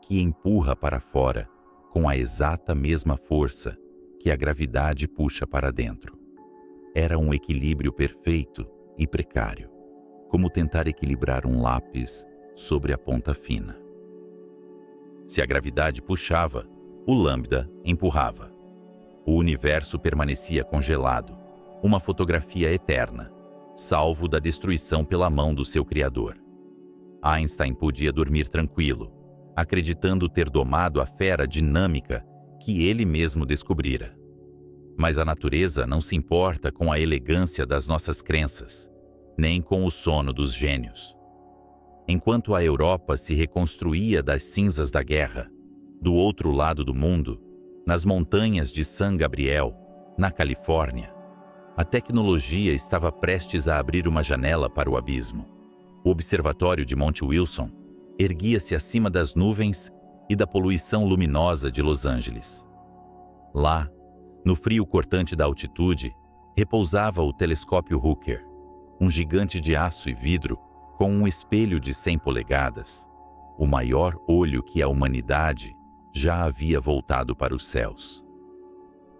que empurra para fora com a exata mesma força que a gravidade puxa para dentro. Era um equilíbrio perfeito e precário, como tentar equilibrar um lápis sobre a ponta fina. Se a gravidade puxava, o lambda empurrava. O universo permanecia congelado, uma fotografia eterna, salvo da destruição pela mão do seu criador. Einstein podia dormir tranquilo, acreditando ter domado a fera dinâmica que ele mesmo descobrira. Mas a natureza não se importa com a elegância das nossas crenças, nem com o sono dos gênios. Enquanto a Europa se reconstruía das cinzas da guerra, do outro lado do mundo, nas montanhas de San Gabriel, na Califórnia, a tecnologia estava prestes a abrir uma janela para o abismo. O observatório de Monte Wilson erguia-se acima das nuvens e da poluição luminosa de Los Angeles. Lá, no frio cortante da altitude, repousava o telescópio Hooker, um gigante de aço e vidro com um espelho de 100 polegadas, o maior olho que a humanidade já havia voltado para os céus.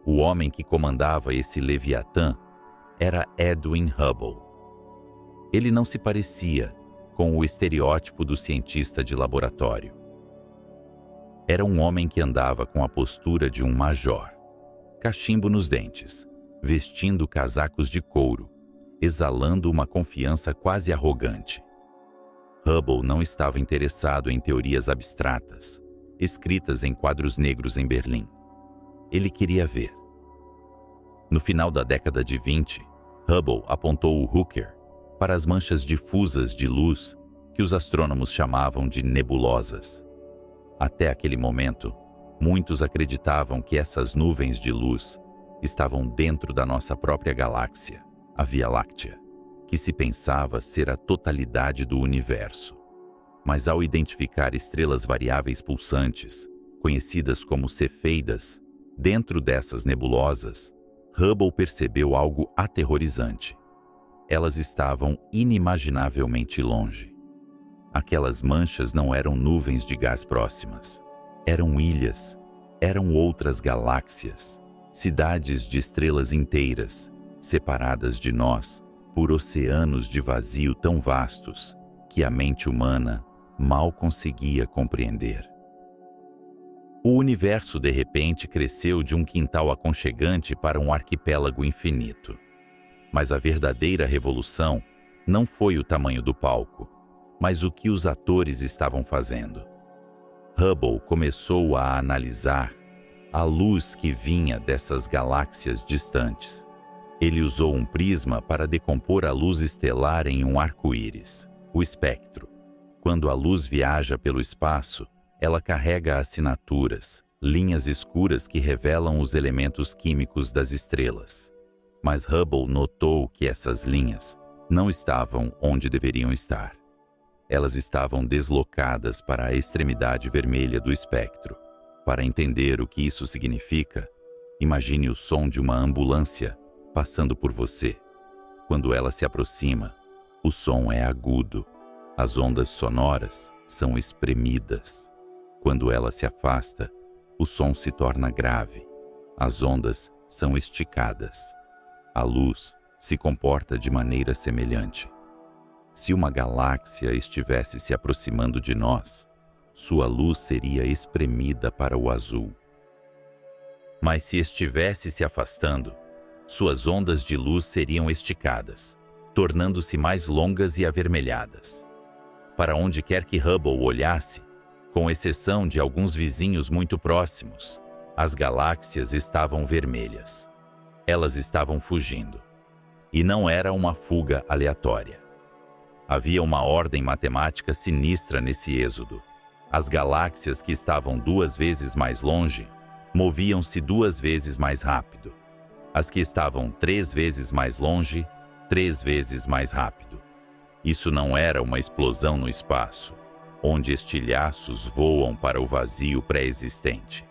O homem que comandava esse Leviatã era Edwin Hubble. Ele não se parecia com o estereótipo do cientista de laboratório. Era um homem que andava com a postura de um major, cachimbo nos dentes, vestindo casacos de couro, exalando uma confiança quase arrogante. Hubble não estava interessado em teorias abstratas, escritas em quadros negros em Berlim. Ele queria ver. No final da década de 20, Hubble apontou o Hooker para as manchas difusas de luz que os astrônomos chamavam de nebulosas. Até aquele momento, muitos acreditavam que essas nuvens de luz estavam dentro da nossa própria galáxia, a Via Láctea, que se pensava ser a totalidade do universo. Mas ao identificar estrelas variáveis pulsantes, conhecidas como cefeidas, dentro dessas nebulosas, Hubble percebeu algo aterrorizante. Elas estavam inimaginavelmente longe. Aquelas manchas não eram nuvens de gás próximas. Eram ilhas, eram outras galáxias, cidades de estrelas inteiras, separadas de nós por oceanos de vazio tão vastos que a mente humana mal conseguia compreender. O universo, de repente, cresceu de um quintal aconchegante para um arquipélago infinito. Mas a verdadeira revolução não foi o tamanho do palco, mas o que os atores estavam fazendo. Hubble começou a analisar a luz que vinha dessas galáxias distantes. Ele usou um prisma para decompor a luz estelar em um arco-íris, o espectro. Quando a luz viaja pelo espaço, ela carrega assinaturas, linhas escuras que revelam os elementos químicos das estrelas. Mas Hubble notou que essas linhas não estavam onde deveriam estar. Elas estavam deslocadas para a extremidade vermelha do espectro. Para entender o que isso significa, imagine o som de uma ambulância passando por você. Quando ela se aproxima, o som é agudo. As ondas sonoras são espremidas. Quando ela se afasta, o som se torna grave. As ondas são esticadas. A luz se comporta de maneira semelhante. Se uma galáxia estivesse se aproximando de nós, sua luz seria espremida para o azul. Mas se estivesse se afastando, suas ondas de luz seriam esticadas, tornando-se mais longas e avermelhadas. Para onde quer que Hubble olhasse, com exceção de alguns vizinhos muito próximos, as galáxias estavam vermelhas. Elas estavam fugindo. E não era uma fuga aleatória. Havia uma ordem matemática sinistra nesse êxodo. As galáxias que estavam 2 vezes mais longe moviam-se 2 vezes mais rápido. As que estavam 3 vezes mais longe, 3 vezes mais rápido. Isso não era uma explosão no espaço, onde estilhaços voam para o vazio pré-existente.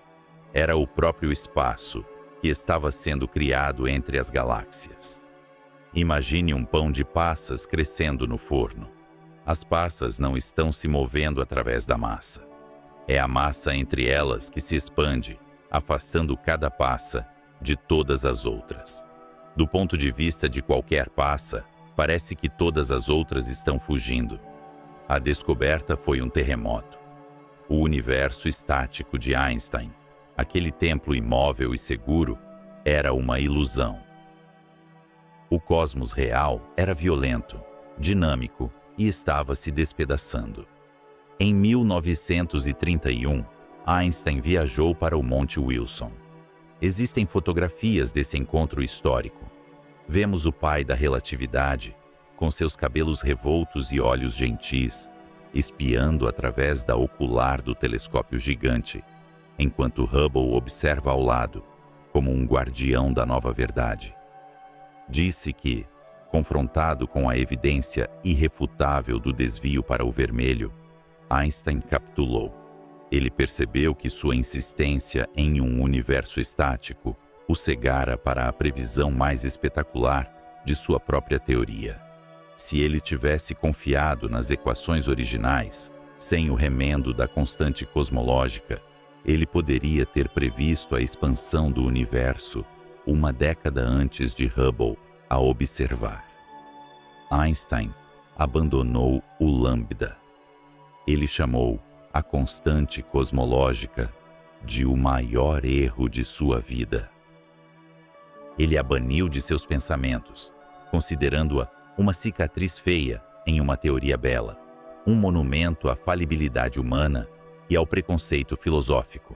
Era o próprio espaço que estava sendo criado entre as galáxias. Imagine um pão de passas crescendo no forno. As passas não estão se movendo através da massa. É a massa entre elas que se expande, afastando cada passa de todas as outras. Do ponto de vista de qualquer passa, parece que todas as outras estão fugindo. A descoberta foi um terremoto. O universo estático de Einstein, aquele templo imóvel e seguro, era uma ilusão. O cosmos real era violento, dinâmico e estava se despedaçando. Em 1931, Einstein viajou para o Monte Wilson. Existem fotografias desse encontro histórico. Vemos o pai da relatividade, com seus cabelos revoltos e olhos gentis, espiando através da ocular do telescópio gigante, enquanto Hubble observa ao lado, como um guardião da nova verdade. Disse que, confrontado com a evidência irrefutável do desvio para o vermelho, Einstein capitulou. Ele percebeu que sua insistência em um universo estático o cegara para a previsão mais espetacular de sua própria teoria. Se ele tivesse confiado nas equações originais, sem o remendo da constante cosmológica, ele poderia ter previsto a expansão do universo 1 década antes de Hubble a observar. Einstein abandonou o lambda. Ele chamou a constante cosmológica de o maior erro de sua vida. Ele a baniu de seus pensamentos, considerando-a uma cicatriz feia em uma teoria bela, um monumento à falibilidade humana e ao preconceito filosófico.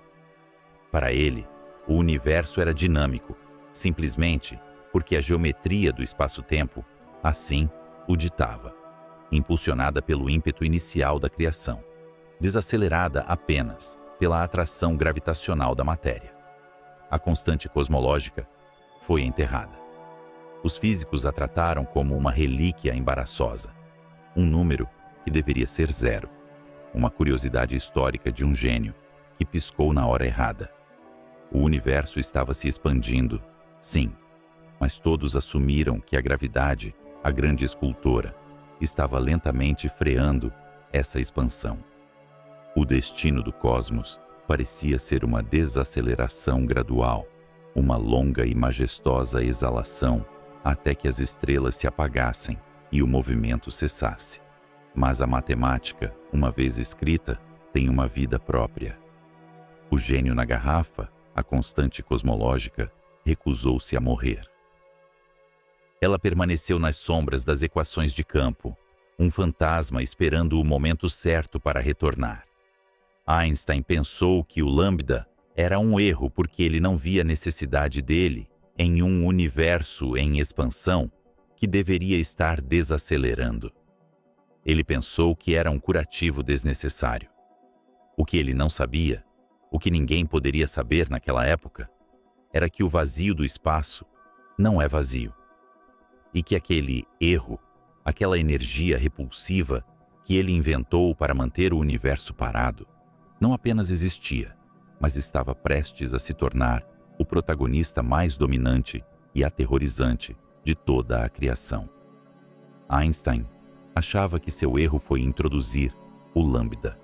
Para ele, o universo era dinâmico, simplesmente porque a geometria do espaço-tempo, assim, o ditava, impulsionada pelo ímpeto inicial da criação, desacelerada apenas pela atração gravitacional da matéria. A constante cosmológica foi enterrada. Os físicos a trataram como uma relíquia embaraçosa, um número que deveria ser zero, uma curiosidade histórica de um gênio que piscou na hora errada. O universo estava se expandindo, sim, mas todos assumiram que a gravidade, a grande escultora, estava lentamente freando essa expansão. O destino do cosmos parecia ser uma desaceleração gradual, uma longa e majestosa exalação até que as estrelas se apagassem e o movimento cessasse. Mas a matemática, uma vez escrita, tem uma vida própria. O gênio na garrafa, a constante cosmológica, recusou-se a morrer. Ela permaneceu nas sombras das equações de campo, um fantasma esperando o momento certo para retornar. Einstein pensou que o lambda era um erro porque ele não via necessidade dele em um universo em expansão que deveria estar desacelerando. Ele pensou que era um curativo desnecessário. O que ele não sabia, o que ninguém poderia saber naquela época, era que o vazio do espaço não é vazio. E que aquele erro, aquela energia repulsiva que ele inventou para manter o universo parado, não apenas existia, mas estava prestes a se tornar o protagonista mais dominante e aterrorizante de toda a criação. Einstein achava que seu erro foi introduzir o lambda.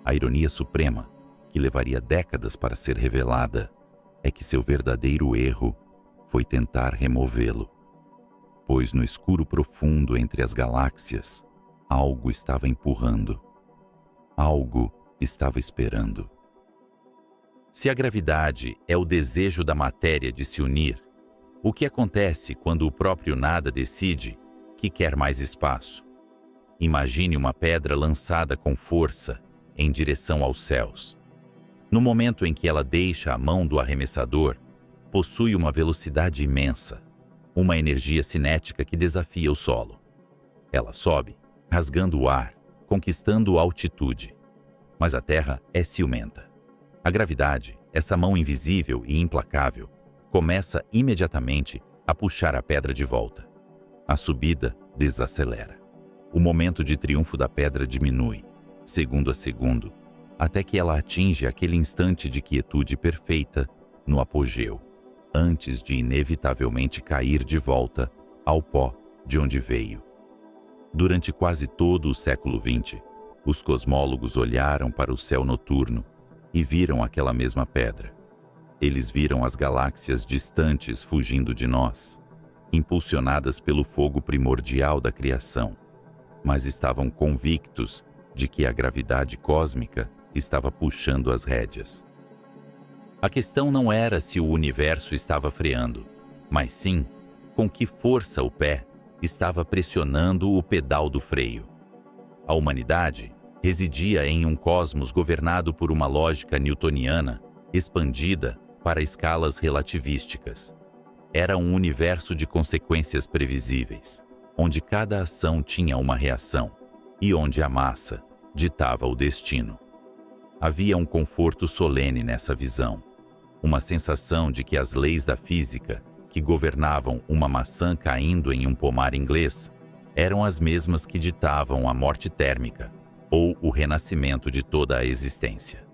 A ironia suprema, que levaria décadas para ser revelada, é que seu verdadeiro erro foi tentar removê-lo. Pois no escuro profundo entre as galáxias, algo estava empurrando. Algo estava esperando. Se a gravidade é o desejo da matéria de se unir, o que acontece quando o próprio nada decide que quer mais espaço? Imagine uma pedra lançada com força em direção aos céus. No momento em que ela deixa a mão do arremessador, possui uma velocidade imensa, uma energia cinética que desafia o solo. Ela sobe, rasgando o ar, conquistando altitude. Mas a Terra é ciumenta. A gravidade, essa mão invisível e implacável, começa imediatamente a puxar a pedra de volta. A subida desacelera. O momento de triunfo da pedra diminui, segundo a segundo, até que ela atinge aquele instante de quietude perfeita no apogeu, antes de inevitavelmente cair de volta ao pó de onde veio. Durante quase todo o século XX, os cosmólogos olharam para o céu noturno e viram aquela mesma pedra. Eles viram as galáxias distantes fugindo de nós, impulsionadas pelo fogo primordial da criação, mas estavam convictos de que a gravidade cósmica estava puxando as rédeas. A questão não era se o universo estava freando, mas sim com que força o pé estava pressionando o pedal do freio. A humanidade residia em um cosmos governado por uma lógica newtoniana expandida para escalas relativísticas. Era um universo de consequências previsíveis, onde cada ação tinha uma reação e onde a massa ditava o destino. Havia um conforto solene nessa visão, uma sensação de que as leis da física que governavam uma maçã caindo em um pomar inglês eram as mesmas que ditavam a morte térmica ou o renascimento de toda a existência.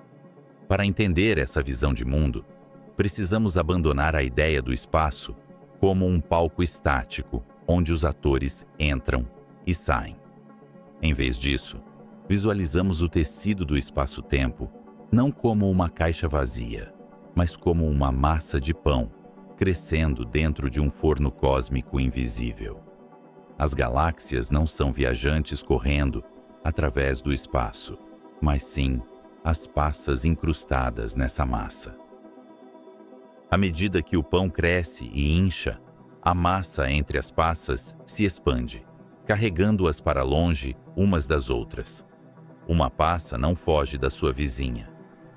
Para entender essa visão de mundo, precisamos abandonar a ideia do espaço como um palco estático onde os atores entram e saem. Em vez disso, visualizamos o tecido do espaço-tempo não como uma caixa vazia, mas como uma massa de pão crescendo dentro de um forno cósmico invisível. As galáxias não são viajantes correndo através do espaço, mas sim as passas incrustadas nessa massa. À medida que o pão cresce e incha, A massa entre as passas se expande, carregando-as para longe umas das outras. Uma passa não foge da sua vizinha.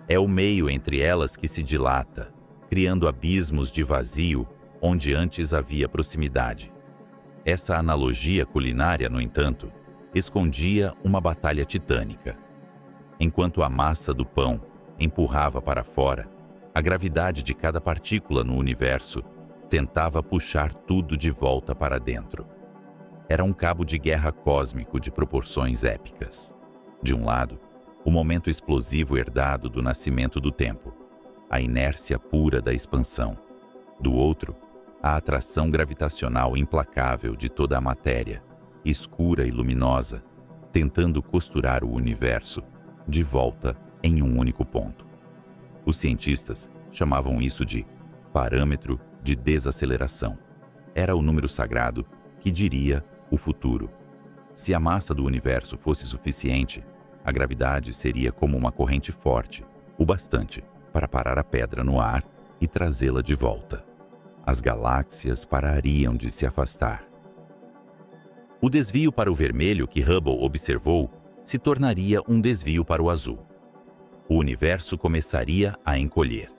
É o meio entre elas que se dilata, criando abismos de vazio onde antes havia proximidade. Essa analogia culinária, no entanto, escondia uma batalha titânica. Enquanto a massa do pão empurrava para fora, a gravidade de cada partícula no universo tentava puxar tudo de volta para dentro. Era um cabo de guerra cósmico de proporções épicas. De um lado, o momento explosivo herdado do nascimento do tempo, a inércia pura da expansão. Do outro, a atração gravitacional implacável de toda a matéria, escura e luminosa, tentando costurar o universo de volta em um único ponto. Os cientistas chamavam isso de parâmetro de desaceleração. Era o número sagrado que diria o futuro. Se a massa do universo fosse suficiente, a gravidade seria como uma corrente forte, o bastante para parar a pedra no ar e trazê-la de volta. As galáxias parariam de se afastar. O desvio para o vermelho que Hubble observou se tornaria um desvio para o azul. O universo começaria a encolher.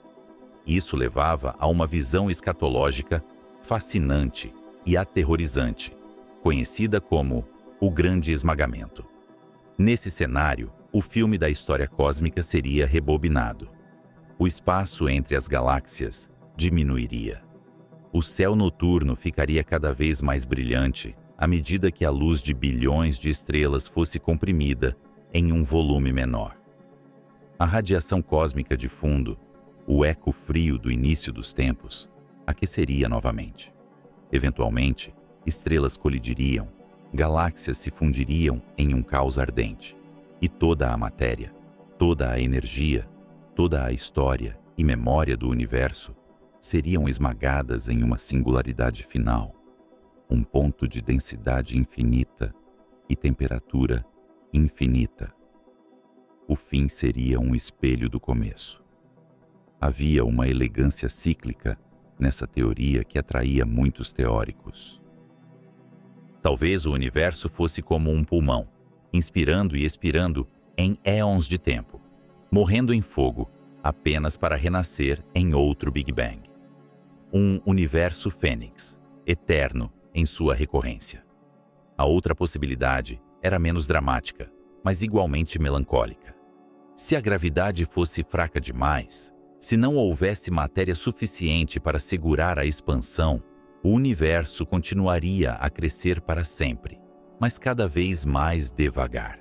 Isso levava a uma visão escatológica fascinante e aterrorizante, conhecida como o Grande Esmagamento. Nesse cenário, o filme da história cósmica seria rebobinado. O espaço entre as galáxias diminuiria. O céu noturno ficaria cada vez mais brilhante à medida que a luz de bilhões de estrelas fosse comprimida em um volume menor. A radiação cósmica de fundo, o eco frio do início dos tempos, aqueceria novamente. Eventualmente, estrelas colidiriam, galáxias se fundiriam em um caos ardente, e toda a matéria, toda a energia, toda a história e memória do universo seriam esmagadas em uma singularidade final, um ponto de densidade infinita e temperatura infinita. O fim seria um espelho do começo. Havia uma elegância cíclica nessa teoria que atraía muitos teóricos. Talvez o universo fosse como um pulmão, inspirando e expirando em éons de tempo, morrendo em fogo apenas para renascer em outro Big Bang. Um universo fênix, eterno em sua recorrência. A outra possibilidade era menos dramática, mas igualmente melancólica. Se a gravidade fosse fraca demais, se não houvesse matéria suficiente para segurar a expansão, o universo continuaria a crescer para sempre, mas cada vez mais devagar.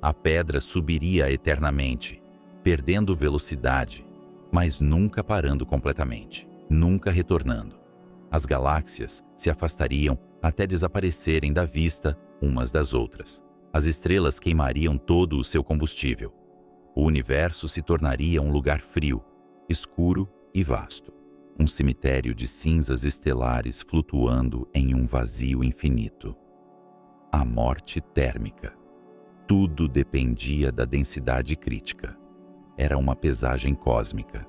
A pedra subiria eternamente, perdendo velocidade, mas nunca parando completamente, nunca retornando. As galáxias se afastariam até desaparecerem da vista umas das outras. As estrelas queimariam todo o seu combustível. O universo se tornaria um lugar frio, escuro e vasto. Um cemitério de cinzas estelares flutuando em um vazio infinito. A morte térmica. Tudo dependia da densidade crítica. Era uma pesagem cósmica.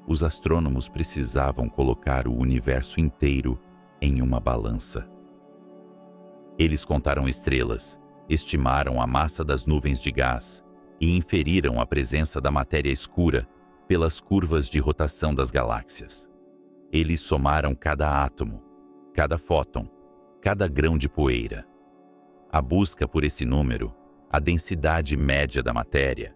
Os astrônomos precisavam colocar o universo inteiro em uma balança. Eles contaram estrelas, estimaram a massa das nuvens de gás e inferiram a presença da matéria escura pelas curvas de rotação das galáxias. Eles somaram cada átomo, cada fóton, cada grão de poeira. A busca por esse número, a densidade média da matéria,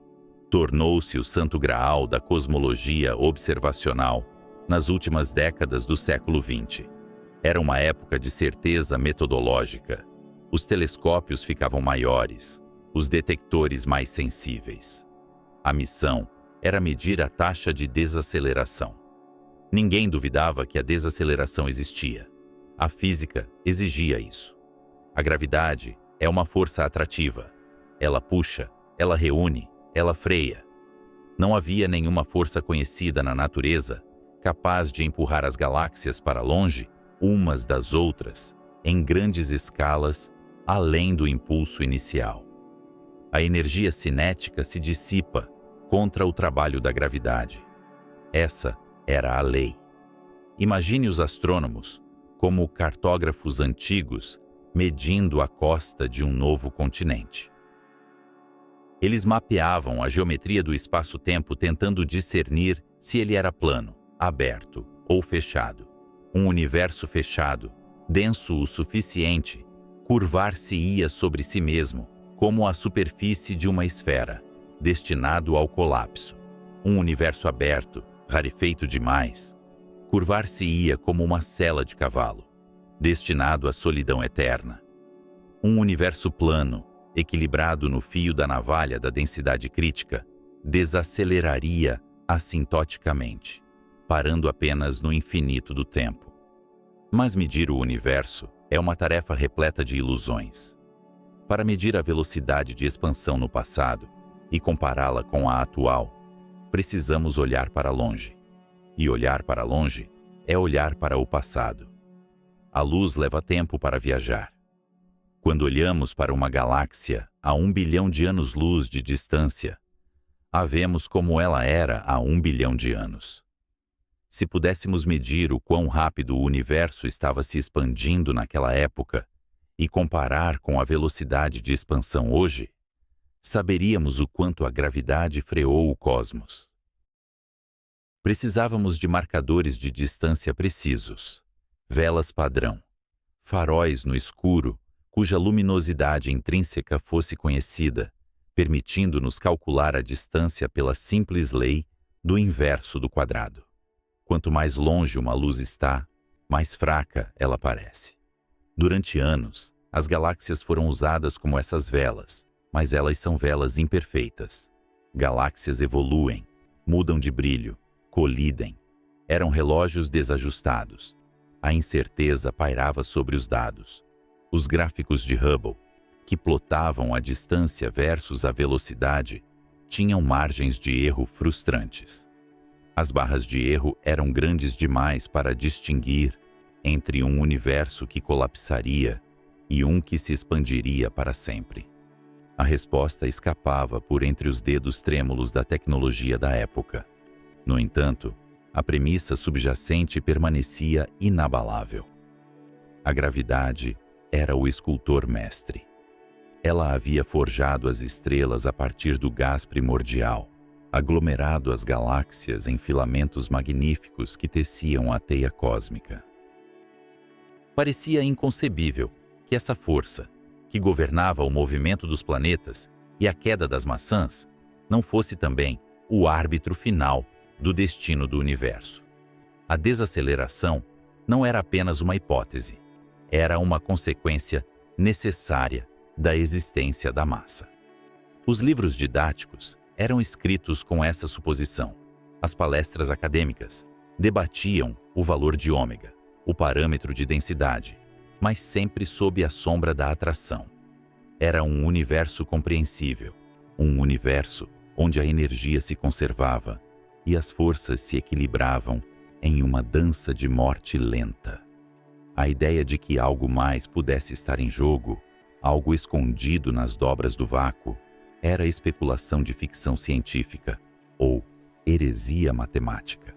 tornou-se o santo graal da cosmologia observacional nas últimas décadas do século XX. Era uma época de certeza metodológica. Os telescópios ficavam maiores, os detectores mais sensíveis. A missão era medir a taxa de desaceleração. Ninguém duvidava que a desaceleração existia. A física exigia isso. A gravidade é uma força atrativa. Ela puxa, ela reúne, ela freia. Não havia nenhuma força conhecida na natureza capaz de empurrar as galáxias para longe umas das outras em grandes escalas além do impulso inicial. A energia cinética se dissipa contra o trabalho da gravidade. Essa era a lei. Imagine os astrônomos como cartógrafos antigos medindo a costa de um novo continente. Eles mapeavam a geometria do espaço-tempo tentando discernir se ele era plano, aberto ou fechado. Um universo fechado, denso o suficiente, curvar-se-ia sobre si mesmo, como a superfície de uma esfera, destinado ao colapso. Um universo aberto, rarefeito demais, curvar-se-ia como uma sela de cavalo, destinado à solidão eterna. Um universo plano, equilibrado no fio da navalha da densidade crítica, desaceleraria assintoticamente, parando apenas no infinito do tempo. Mas medir o universo é uma tarefa repleta de ilusões. Para medir a velocidade de expansão no passado e compará-la com a atual, precisamos olhar para longe. E olhar para longe é olhar para o passado. A luz leva tempo para viajar. Quando olhamos para uma galáxia a 1 bilhão de anos-luz de distância, a vemos como ela era há 1 bilhão de anos. Se pudéssemos medir o quão rápido o universo estava se expandindo naquela época e comparar com a velocidade de expansão hoje, saberíamos o quanto a gravidade freou o cosmos. Precisávamos de marcadores de distância precisos, velas padrão, faróis no escuro, cuja luminosidade intrínseca fosse conhecida, permitindo-nos calcular a distância pela simples lei do inverso do quadrado. Quanto mais longe uma luz está, mais fraca ela parece. Durante anos, as galáxias foram usadas como essas velas, mas elas são velas imperfeitas. Galáxias evoluem, mudam de brilho, colidem. Eram relógios desajustados. A incerteza pairava sobre os dados. Os gráficos de Hubble, que plotavam a distância versus a velocidade, tinham margens de erro frustrantes. As barras de erro eram grandes demais para distinguir entre um universo que colapsaria e um que se expandiria para sempre. A resposta escapava por entre os dedos trêmulos da tecnologia da época. No entanto, a premissa subjacente permanecia inabalável. A gravidade era o escultor mestre. Ela havia forjado as estrelas a partir do gás primordial, aglomerado as galáxias em filamentos magníficos que teciam a teia cósmica. Parecia inconcebível que essa força, que governava o movimento dos planetas e a queda das maçãs, não fosse também o árbitro final do destino do universo. A desaceleração não era apenas uma hipótese, era uma consequência necessária da existência da massa. Os livros didáticos eram escritos com essa suposição. As palestras acadêmicas debatiam o valor de ômega, o parâmetro de densidade, mas sempre sob a sombra da atração. Era um universo compreensível, um universo onde a energia se conservava e as forças se equilibravam em uma dança de morte lenta. A ideia de que algo mais pudesse estar em jogo, algo escondido nas dobras do vácuo, era especulação de ficção científica ou heresia matemática.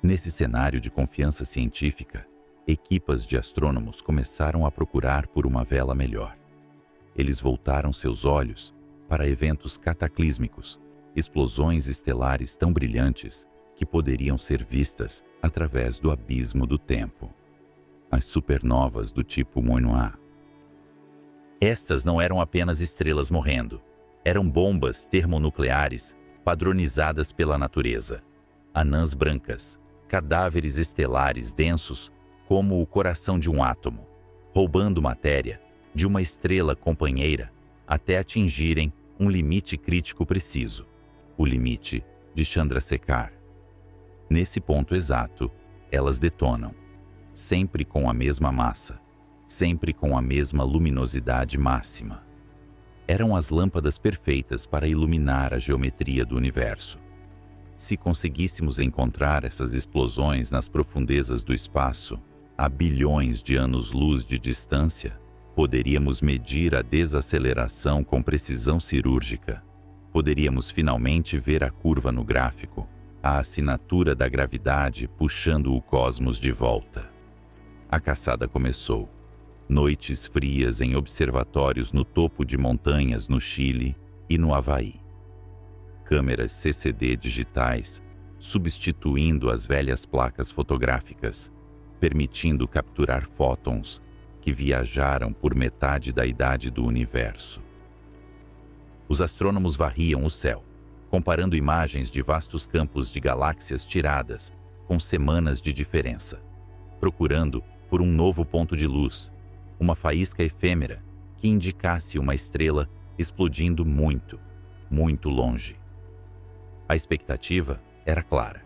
Nesse cenário de confiança científica, equipas de astrônomos começaram a procurar por uma vela melhor. Eles voltaram seus olhos para eventos cataclísmicos, explosões estelares tão brilhantes que poderiam ser vistas através do abismo do tempo. As supernovas do tipo Moinoa. Estas não eram apenas estrelas morrendo. Eram bombas termonucleares padronizadas pela natureza. Anãs brancas, cadáveres estelares densos como o coração de um átomo, roubando matéria de uma estrela companheira até atingirem um limite crítico preciso, o limite de Chandrasekhar. Nesse ponto exato, elas detonam, sempre com a mesma massa, sempre com a mesma luminosidade máxima. Eram as lâmpadas perfeitas para iluminar a geometria do universo. Se conseguíssemos encontrar essas explosões nas profundezas do espaço, a bilhões de anos-luz de distância, poderíamos medir a desaceleração com precisão cirúrgica. Poderíamos finalmente ver a curva no gráfico, a assinatura da gravidade puxando o cosmos de volta. A caçada começou. Noites frias em observatórios no topo de montanhas no Chile e no Havaí. Câmeras CCD digitais substituindo as velhas placas fotográficas, permitindo capturar fótons que viajaram por metade da idade do universo. Os astrônomos varriam o céu, comparando imagens de vastos campos de galáxias tiradas com semanas de diferença, procurando por um novo ponto de luz, uma faísca efêmera que indicasse uma estrela explodindo muito, muito longe. A expectativa era clara.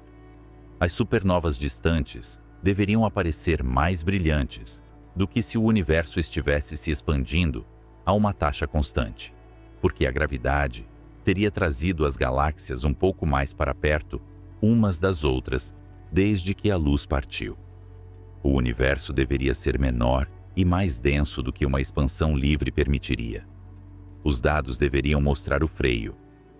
As supernovas distantes deveriam aparecer mais brilhantes do que se o universo estivesse se expandindo a uma taxa constante, porque a gravidade teria trazido as galáxias um pouco mais para perto umas das outras desde que a luz partiu. O universo deveria ser menor e mais denso do que uma expansão livre permitiria. Os dados deveriam mostrar o freio.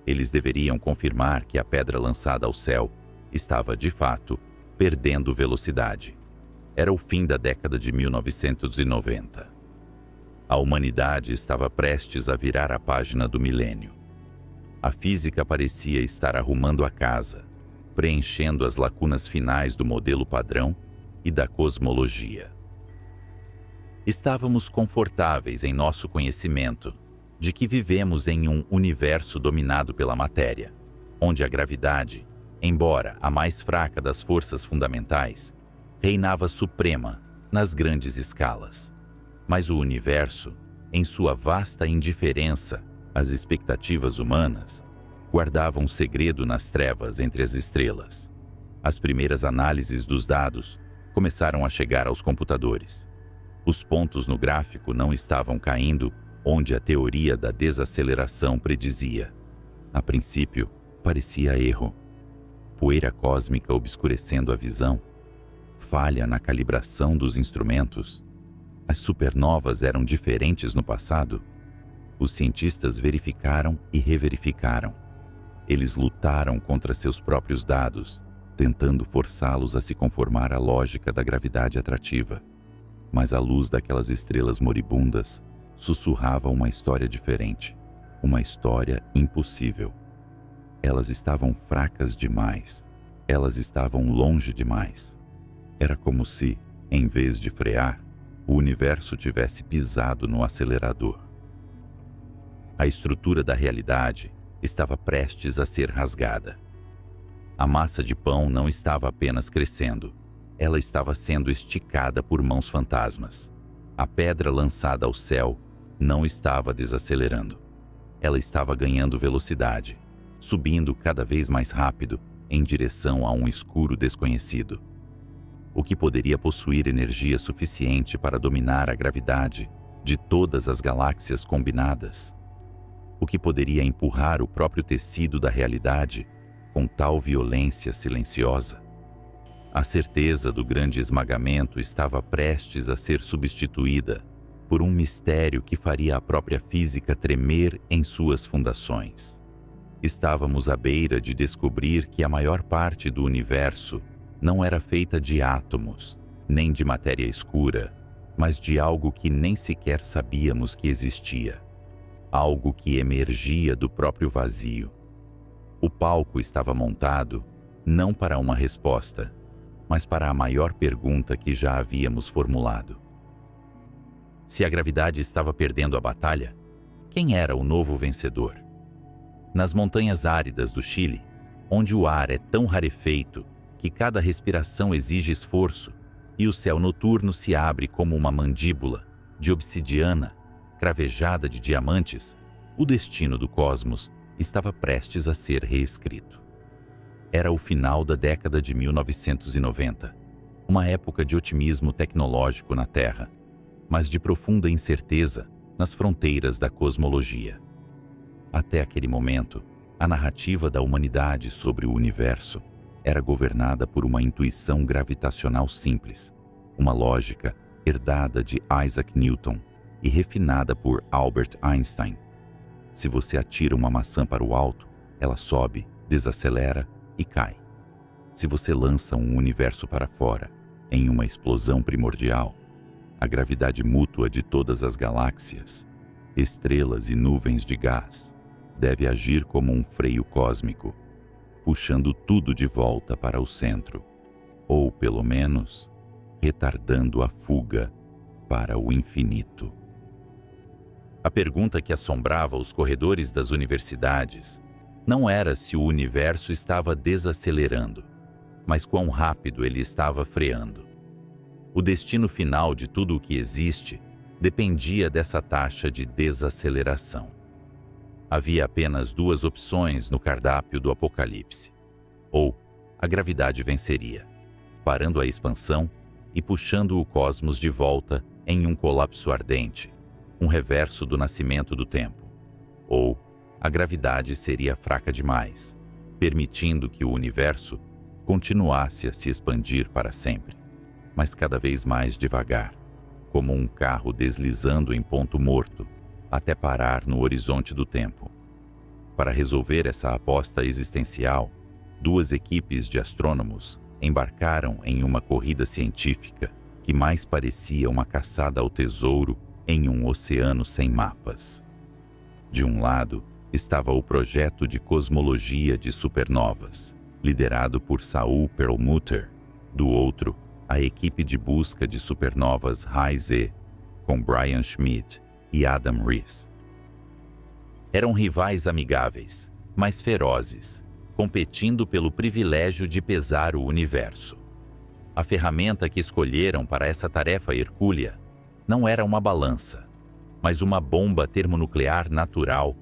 Eles deveriam confirmar que a pedra lançada ao céu estava, de fato, perdendo velocidade. Era o fim da década de 1990. A humanidade estava prestes a virar a página do milênio. A física parecia estar arrumando a casa, preenchendo as lacunas finais do modelo padrão e da cosmologia. Estávamos confortáveis em nosso conhecimento de que vivemos em um universo dominado pela matéria, onde a gravidade, embora a mais fraca das forças fundamentais, reinava suprema nas grandes escalas. Mas o universo, em sua vasta indiferença às expectativas humanas, guardava um segredo nas trevas entre as estrelas. As primeiras análises dos dados começaram a chegar aos computadores. Os pontos no gráfico não estavam caindo onde a teoria da desaceleração predizia. A princípio, parecia erro. Poeira cósmica obscurecendo a visão, falha na calibração dos instrumentos. As supernovas eram diferentes no passado. Os cientistas verificaram e reverificaram. Eles lutaram contra seus próprios dados, tentando forçá-los a se conformar à lógica da gravidade atrativa. Mas a luz daquelas estrelas moribundas sussurrava uma história diferente, uma história impossível. Elas estavam fracas demais. Elas estavam longe demais. Era como se, em vez de frear, o universo tivesse pisado no acelerador. A estrutura da realidade estava prestes a ser rasgada. A massa de pão não estava apenas crescendo, ela estava sendo esticada por mãos fantasmas. A pedra lançada ao céu não estava desacelerando. Ela estava ganhando velocidade, subindo cada vez mais rápido em direção a um escuro desconhecido. O que poderia possuir energia suficiente para dominar a gravidade de todas as galáxias combinadas? O que poderia empurrar o próprio tecido da realidade com tal violência silenciosa? A certeza do grande esmagamento estava prestes a ser substituída por um mistério que faria a própria física tremer em suas fundações. Estávamos à beira de descobrir que a maior parte do universo não era feita de átomos, nem de matéria escura, mas de algo que nem sequer sabíamos que existia. Algo que emergia do próprio vazio. O palco estava montado não para uma resposta, mas para a maior pergunta que já havíamos formulado. Se a gravidade estava perdendo a batalha, quem era o novo vencedor? Nas montanhas áridas do Chile, onde o ar é tão rarefeito que cada respiração exige esforço e o céu noturno se abre como uma mandíbula de obsidiana cravejada de diamantes, o destino do cosmos estava prestes a ser reescrito. Era o final da década de 1990, uma época de otimismo tecnológico na Terra, mas de profunda incerteza nas fronteiras da cosmologia. Até aquele momento, a narrativa da humanidade sobre o universo era governada por uma intuição gravitacional simples, uma lógica herdada de Isaac Newton e refinada por Albert Einstein. Se você atira uma maçã para o alto, ela sobe, desacelera e cai. Se você lança um universo para fora, em uma explosão primordial, a gravidade mútua de todas as galáxias, estrelas e nuvens de gás deve agir como um freio cósmico, puxando tudo de volta para o centro, ou, pelo menos, retardando a fuga para o infinito. A pergunta que assombrava os corredores das universidades não era se o universo estava desacelerando, mas quão rápido ele estava freando. O destino final de tudo o que existe dependia dessa taxa de desaceleração. Havia apenas duas opções no cardápio do Apocalipse. Ou a gravidade venceria, parando a expansão e puxando o cosmos de volta em um colapso ardente, um reverso do nascimento do tempo. Ou a gravidade seria fraca demais, permitindo que o universo continuasse a se expandir para sempre, mas cada vez mais devagar, como um carro deslizando em ponto morto, até parar no horizonte do tempo. Para resolver essa aposta existencial, duas equipes de astrônomos embarcaram em uma corrida científica que mais parecia uma caçada ao tesouro em um oceano sem mapas. De um lado estava o projeto de cosmologia de supernovas, liderado por Saul Perlmutter. Do outro, a equipe de busca de supernovas High-Z, com Brian Schmidt e Adam Riess. Eram rivais amigáveis, mas ferozes, competindo pelo privilégio de pesar o universo. A ferramenta que escolheram para essa tarefa hercúlea não era uma balança, mas uma bomba termonuclear natural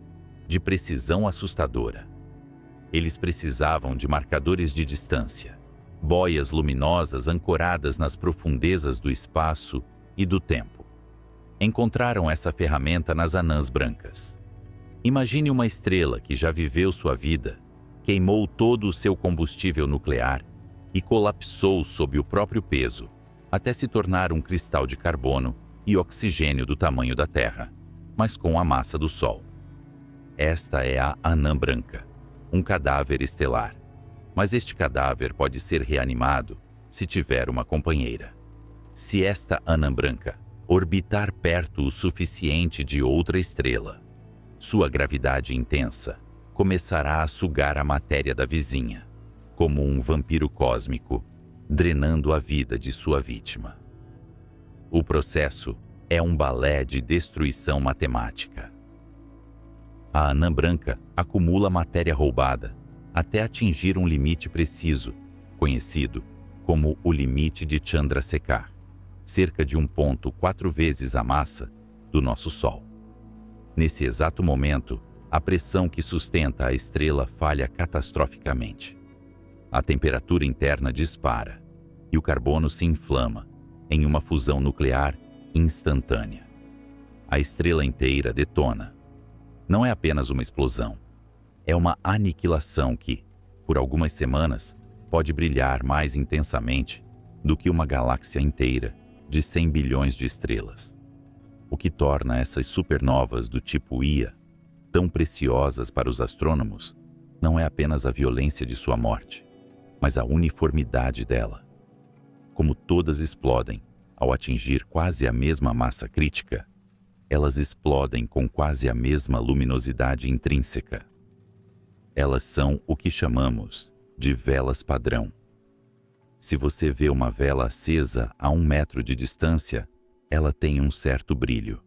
de precisão assustadora. Eles precisavam de marcadores de distância, boias luminosas ancoradas nas profundezas do espaço e do tempo. Encontraram essa ferramenta nas anãs brancas. Imagine uma estrela que já viveu sua vida, queimou todo o seu combustível nuclear e colapsou sob o próprio peso, até se tornar um cristal de carbono e oxigênio do tamanho da Terra, mas com a massa do Sol. Esta é a anã branca, um cadáver estelar. Mas este cadáver pode ser reanimado se tiver uma companheira. Se esta anã branca orbitar perto o suficiente de outra estrela, sua gravidade intensa começará a sugar a matéria da vizinha, como um vampiro cósmico, drenando a vida de sua vítima. O processo é um balé de destruição matemática. A anã branca acumula matéria roubada até atingir um limite preciso, conhecido como o limite de Chandrasekhar, cerca de 1,4 vezes a massa do nosso Sol. Nesse exato momento, a pressão que sustenta a estrela falha catastroficamente. A temperatura interna dispara e o carbono se inflama em uma fusão nuclear instantânea. A estrela inteira detona. Não é apenas uma explosão, é uma aniquilação que, por algumas semanas, pode brilhar mais intensamente do que uma galáxia inteira de 100 bilhões de estrelas. O que torna essas supernovas do tipo Ia tão preciosas para os astrônomos não é apenas a violência de sua morte, mas a uniformidade dela. Como todas explodem ao atingir quase a mesma massa crítica, elas explodem com quase a mesma luminosidade intrínseca. Elas são o que chamamos de velas padrão. Se você vê uma vela acesa a 1 metro de distância, ela tem um certo brilho.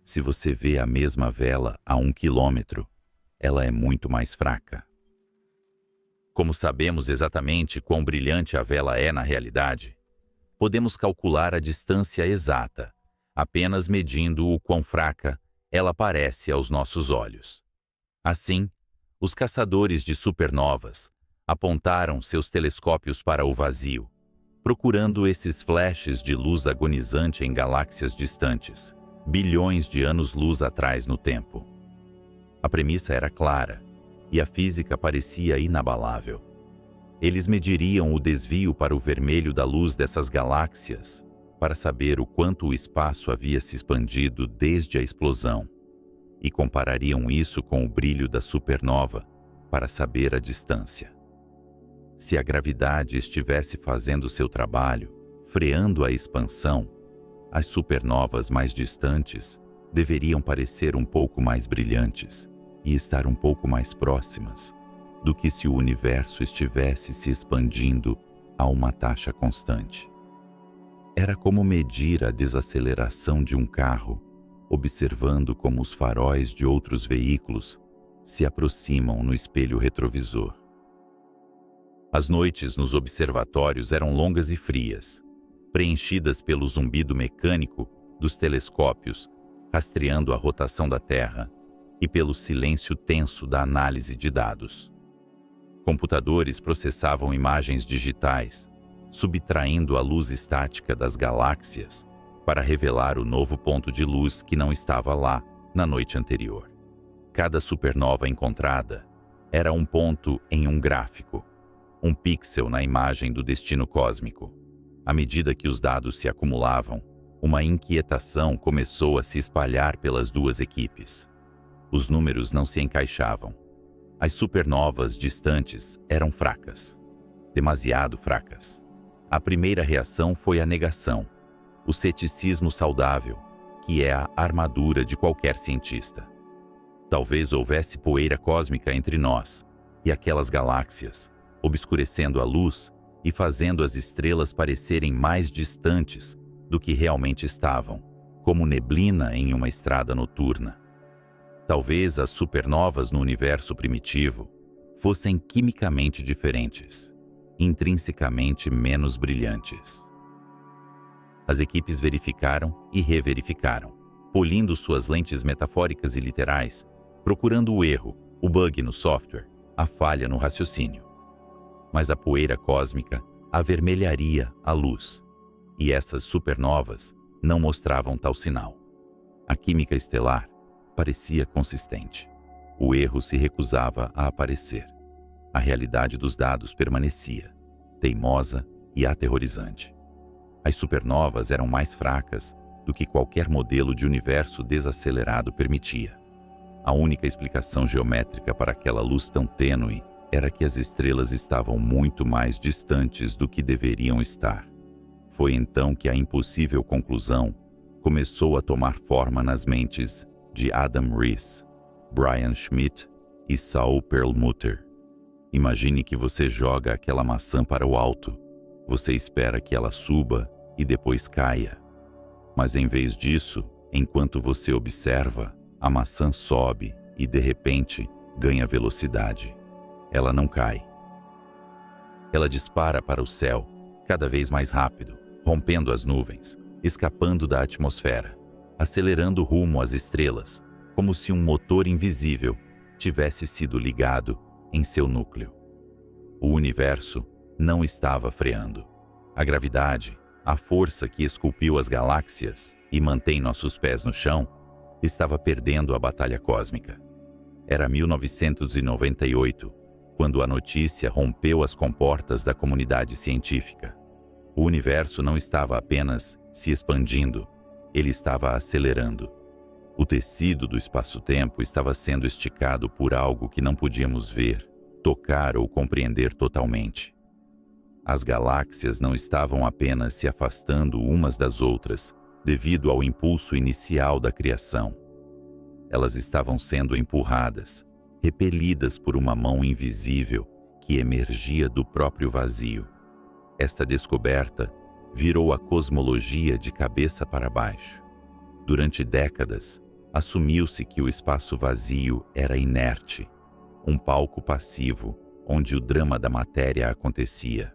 Se você vê a mesma vela a 1 quilômetro, ela é muito mais fraca. Como sabemos exatamente quão brilhante a vela é na realidade, podemos calcular a distância exata, apenas medindo o quão fraca ela parece aos nossos olhos. Assim, os caçadores de supernovas apontaram seus telescópios para o vazio, procurando esses flashes de luz agonizante em galáxias distantes, bilhões de anos-luz atrás no tempo. A premissa era clara, e a física parecia inabalável. Eles mediriam o desvio para o vermelho da luz dessas galáxias para saber o quanto o espaço havia se expandido desde a explosão, e comparariam isso com o brilho da supernova para saber a distância. Se a gravidade estivesse fazendo seu trabalho, freando a expansão, as supernovas mais distantes deveriam parecer um pouco mais brilhantes e estar um pouco mais próximas do que se o universo estivesse se expandindo a uma taxa constante. Era como medir a desaceleração de um carro, observando como os faróis de outros veículos se aproximam no espelho retrovisor. As noites nos observatórios eram longas e frias, preenchidas pelo zumbido mecânico dos telescópios, rastreando a rotação da Terra, e pelo silêncio tenso da análise de dados. Computadores processavam imagens digitais, subtraindo a luz estática das galáxias para revelar o novo ponto de luz que não estava lá na noite anterior. Cada supernova encontrada era um ponto em um gráfico, um pixel na imagem do destino cósmico. À medida que os dados se acumulavam, uma inquietação começou a se espalhar pelas duas equipes. Os números não se encaixavam. As supernovas distantes eram fracas, demasiado fracas. A primeira reação foi a negação, o ceticismo saudável, que é a armadura de qualquer cientista. Talvez houvesse poeira cósmica entre nós e aquelas galáxias, obscurecendo a luz e fazendo as estrelas parecerem mais distantes do que realmente estavam, como neblina em uma estrada noturna. Talvez as supernovas no universo primitivo fossem quimicamente diferentes, intrinsecamente menos brilhantes. As equipes verificaram e reverificaram, polindo suas lentes metafóricas e literais, procurando o erro, o bug no software, a falha no raciocínio. Mas a poeira cósmica avermelharia a luz, e essas supernovas não mostravam tal sinal. A química estelar parecia consistente. O erro se recusava a aparecer. A realidade dos dados permanecia, teimosa e aterrorizante. As supernovas eram mais fracas do que qualquer modelo de universo desacelerado permitia. A única explicação geométrica para aquela luz tão tênue era que as estrelas estavam muito mais distantes do que deveriam estar. Foi então que a impossível conclusão começou a tomar forma nas mentes de Adam Riess, Brian Schmidt e Saul Perlmutter. Imagine que você joga aquela maçã para o alto. Você espera que ela suba e depois caia. Mas em vez disso, enquanto você observa, a maçã sobe e, de repente, ganha velocidade. Ela não cai. Ela dispara para o céu, cada vez mais rápido, rompendo as nuvens, escapando da atmosfera, acelerando rumo às estrelas, como se um motor invisível tivesse sido ligado em seu núcleo. O universo não estava freando. A gravidade, a força que esculpiu as galáxias e mantém nossos pés no chão, estava perdendo a batalha cósmica. Era 1998, quando a notícia rompeu as comportas da comunidade científica. O universo não estava apenas se expandindo, ele estava acelerando. O tecido do espaço-tempo estava sendo esticado por algo que não podíamos ver, tocar ou compreender totalmente. As galáxias não estavam apenas se afastando umas das outras devido ao impulso inicial da criação. Elas estavam sendo empurradas, repelidas por uma mão invisível que emergia do próprio vazio. Esta descoberta virou a cosmologia de cabeça para baixo. Durante décadas, assumiu-se que o espaço vazio era inerte, um palco passivo onde o drama da matéria acontecia.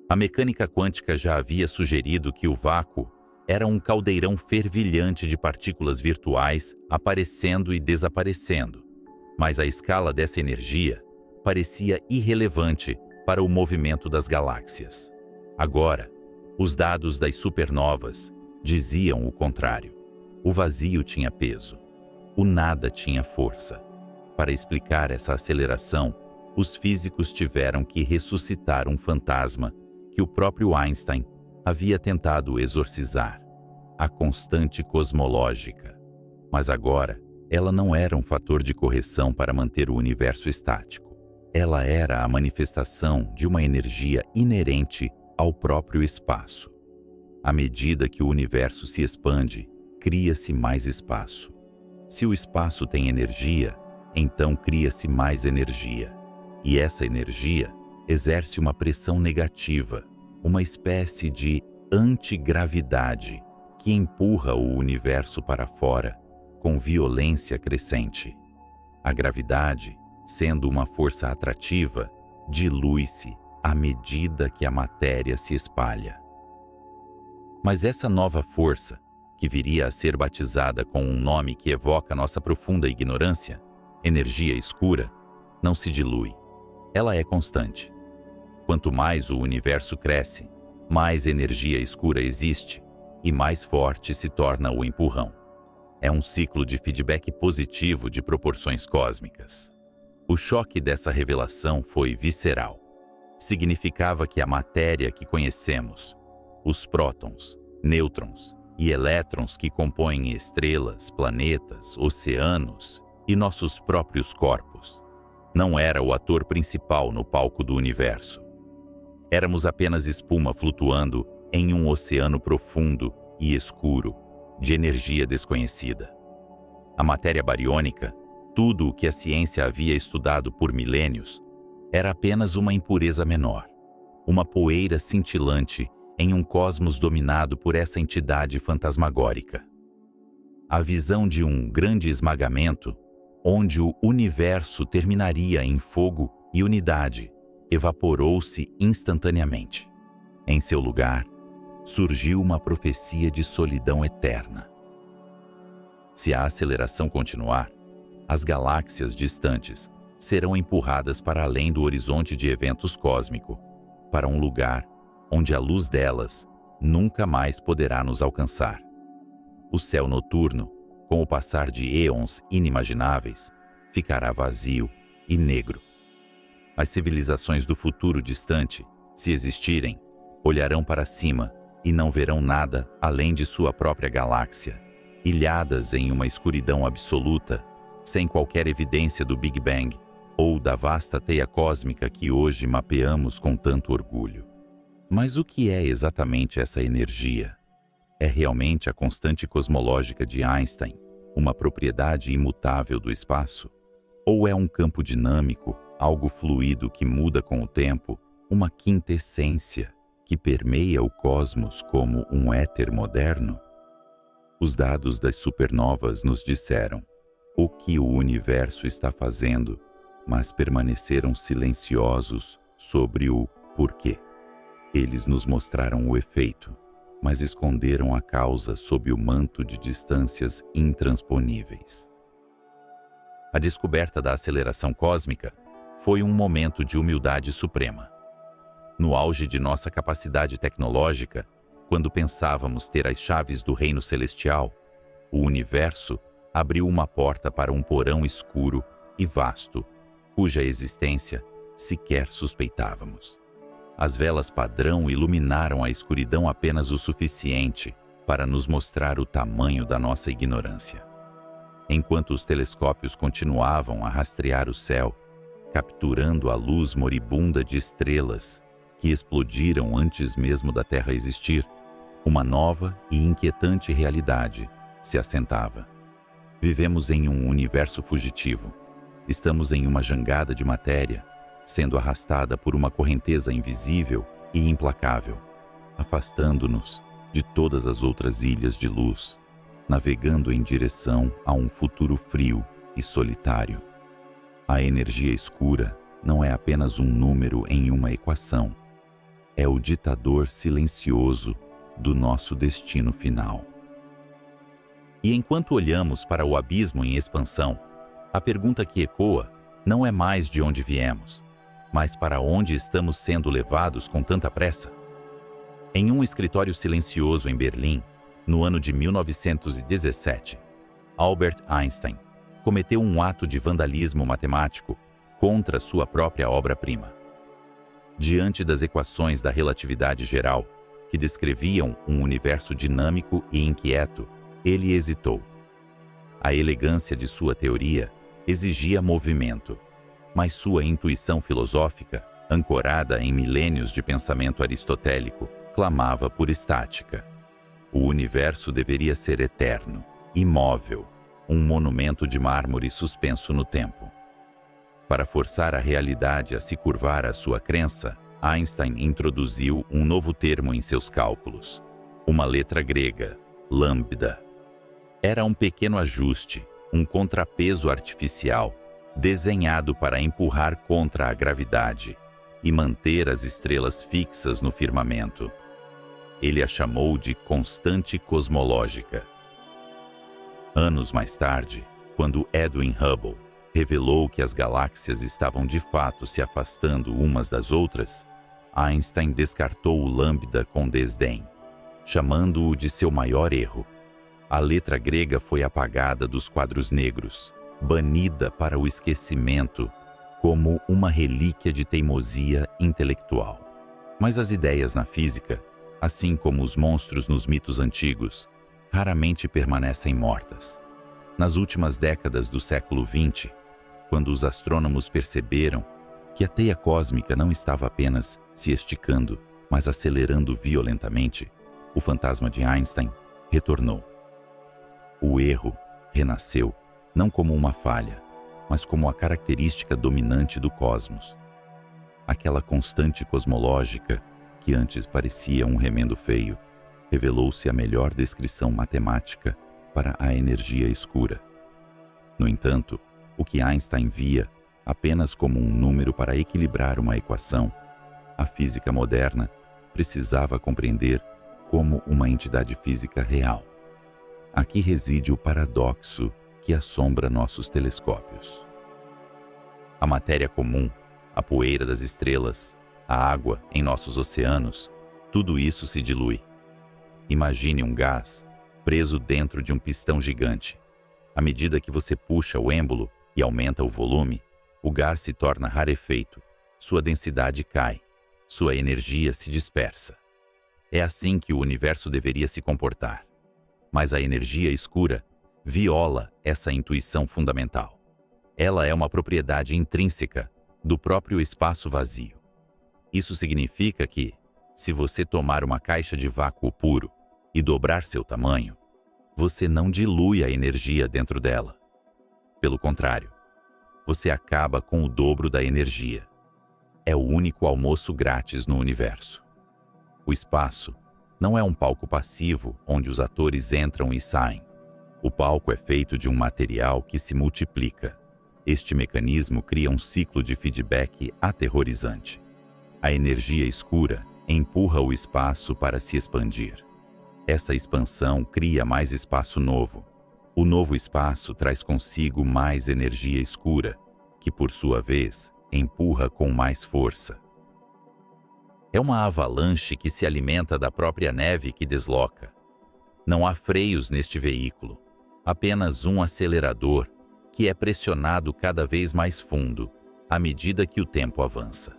A mecânica quântica já havia sugerido que o vácuo era um caldeirão fervilhante de partículas virtuais aparecendo e desaparecendo, mas a escala dessa energia parecia irrelevante para o movimento das galáxias. Agora, os dados das supernovas diziam o contrário. O vazio tinha peso, o nada tinha força. Para explicar essa aceleração, os físicos tiveram que ressuscitar um fantasma que o próprio Einstein havia tentado exorcizar, a constante cosmológica. Mas agora, ela não era um fator de correção para manter o universo estático. Ela era a manifestação de uma energia inerente ao próprio espaço. À medida que o universo se expande, cria-se mais espaço. Se o espaço tem energia, então cria-se mais energia. E essa energia exerce uma pressão negativa, uma espécie de antigravidade que empurra o universo para fora com violência crescente. A gravidade, sendo uma força atrativa, dilui-se à medida que a matéria se espalha. Mas essa nova força, que viria a ser batizada com um nome que evoca nossa profunda ignorância, energia escura, não se dilui. Ela é constante. Quanto mais o universo cresce, mais energia escura existe e mais forte se torna o empurrão. É um ciclo de feedback positivo de proporções cósmicas. O choque dessa revelação foi visceral. Significava que a matéria que conhecemos, os prótons, nêutrons e elétrons que compõem estrelas, planetas, oceanos e nossos próprios corpos, não era o ator principal no palco do universo. Éramos apenas espuma flutuando em um oceano profundo e escuro de energia desconhecida. A matéria bariônica, tudo o que a ciência havia estudado por milênios, era apenas uma impureza menor, uma poeira cintilante em um cosmos dominado por essa entidade fantasmagórica. A visão de um grande esmagamento, onde o universo terminaria em fogo e unidade, evaporou-se instantaneamente. Em seu lugar, surgiu uma profecia de solidão eterna. Se a aceleração continuar, as galáxias distantes serão empurradas para além do horizonte de eventos cósmico, para um lugar onde a luz delas nunca mais poderá nos alcançar. O céu noturno, com o passar de éons inimagináveis, ficará vazio e negro. As civilizações do futuro distante, se existirem, olharão para cima e não verão nada além de sua própria galáxia, ilhadas em uma escuridão absoluta, sem qualquer evidência do Big Bang ou da vasta teia cósmica que hoje mapeamos com tanto orgulho. Mas o que é exatamente essa energia? É realmente a constante cosmológica de Einstein, uma propriedade imutável do espaço? Ou é um campo dinâmico, algo fluido que muda com o tempo, uma quinta essência que permeia o cosmos como um éter moderno? Os dados das supernovas nos disseram o que o universo está fazendo, mas permaneceram silenciosos sobre o porquê. Eles nos mostraram o efeito, mas esconderam a causa sob o manto de distâncias intransponíveis. A descoberta da aceleração cósmica foi um momento de humildade suprema. No auge de nossa capacidade tecnológica, quando pensávamos ter as chaves do reino celestial, o universo abriu uma porta para um porão escuro e vasto, cuja existência sequer suspeitávamos. As velas padrão iluminaram a escuridão apenas o suficiente para nos mostrar o tamanho da nossa ignorância. Enquanto os telescópios continuavam a rastrear o céu, capturando a luz moribunda de estrelas que explodiram antes mesmo da Terra existir, uma nova e inquietante realidade se assentava. Vivemos em um universo fugitivo. Estamos em uma jangada de matéria, sendo arrastada por uma correnteza invisível e implacável, afastando-nos de todas as outras ilhas de luz, navegando em direção a um futuro frio e solitário. A energia escura não é apenas um número em uma equação. É o ditador silencioso do nosso destino final. E enquanto olhamos para o abismo em expansão, a pergunta que ecoa não é mais de onde viemos, mas para onde estamos sendo levados com tanta pressa. Em um escritório silencioso em Berlim, no ano de 1917, Albert Einstein cometeu um ato de vandalismo matemático contra sua própria obra-prima. Diante das equações da relatividade geral, que descreviam um universo dinâmico e inquieto, ele hesitou. A elegância de sua teoria exigia movimento, mas sua intuição filosófica ancorada em milênios de pensamento aristotélico, clamava por estática. O universo deveria ser eterno, imóvel, um monumento de mármore suspenso no tempo. Para forçar a realidade a se curvar à sua crença, Einstein introduziu um novo termo em seus cálculos, uma letra grega, lambda. Era um pequeno ajuste, um contrapeso artificial, desenhado para empurrar contra a gravidade e manter as estrelas fixas no firmamento. Ele a chamou de constante cosmológica. Anos mais tarde, quando Edwin Hubble revelou que as galáxias estavam de fato se afastando umas das outras, Einstein descartou o lambda com desdém, chamando-o de seu maior erro. A letra grega foi apagada dos quadros negros, banida para o esquecimento como uma relíquia de teimosia intelectual. Mas as ideias na física, assim como os monstros nos mitos antigos, raramente permanecem mortas. Nas últimas décadas do século XX, quando os astrônomos perceberam que a teia cósmica não estava apenas se esticando, mas acelerando violentamente, o fantasma de Einstein retornou. O erro renasceu não como uma falha, mas como a característica dominante do cosmos. Aquela constante cosmológica, que antes parecia um remendo feio, revelou-se a melhor descrição matemática para a energia escura. No entanto, o que Einstein via apenas como um número para equilibrar uma equação, a física moderna precisava compreender como uma entidade física real. Aqui reside o paradoxo que assombra nossos telescópios. A matéria comum, a poeira das estrelas, a água em nossos oceanos, tudo isso se dilui. Imagine um gás preso dentro de um pistão gigante. À medida que você puxa o êmbolo e aumenta o volume, o gás se torna rarefeito, sua densidade cai, sua energia se dispersa. É assim que o universo deveria se comportar. Mas a energia escura viola essa intuição fundamental. Ela é uma propriedade intrínseca do próprio espaço vazio. Isso significa que, se você tomar uma caixa de vácuo puro e dobrar seu tamanho, você não dilui a energia dentro dela. Pelo contrário, você acaba com o dobro da energia. É o único almoço grátis no universo. O espaço não é um palco passivo onde os atores entram e saem. O palco é feito de um material que se multiplica. Este mecanismo cria um ciclo de feedback aterrorizante. A energia escura empurra o espaço para se expandir. Essa expansão cria mais espaço novo. O novo espaço traz consigo mais energia escura, que por sua vez empurra com mais força. É uma avalanche que se alimenta da própria neve que desloca. Não há freios neste veículo, apenas um acelerador que é pressionado cada vez mais fundo à medida que o tempo avança.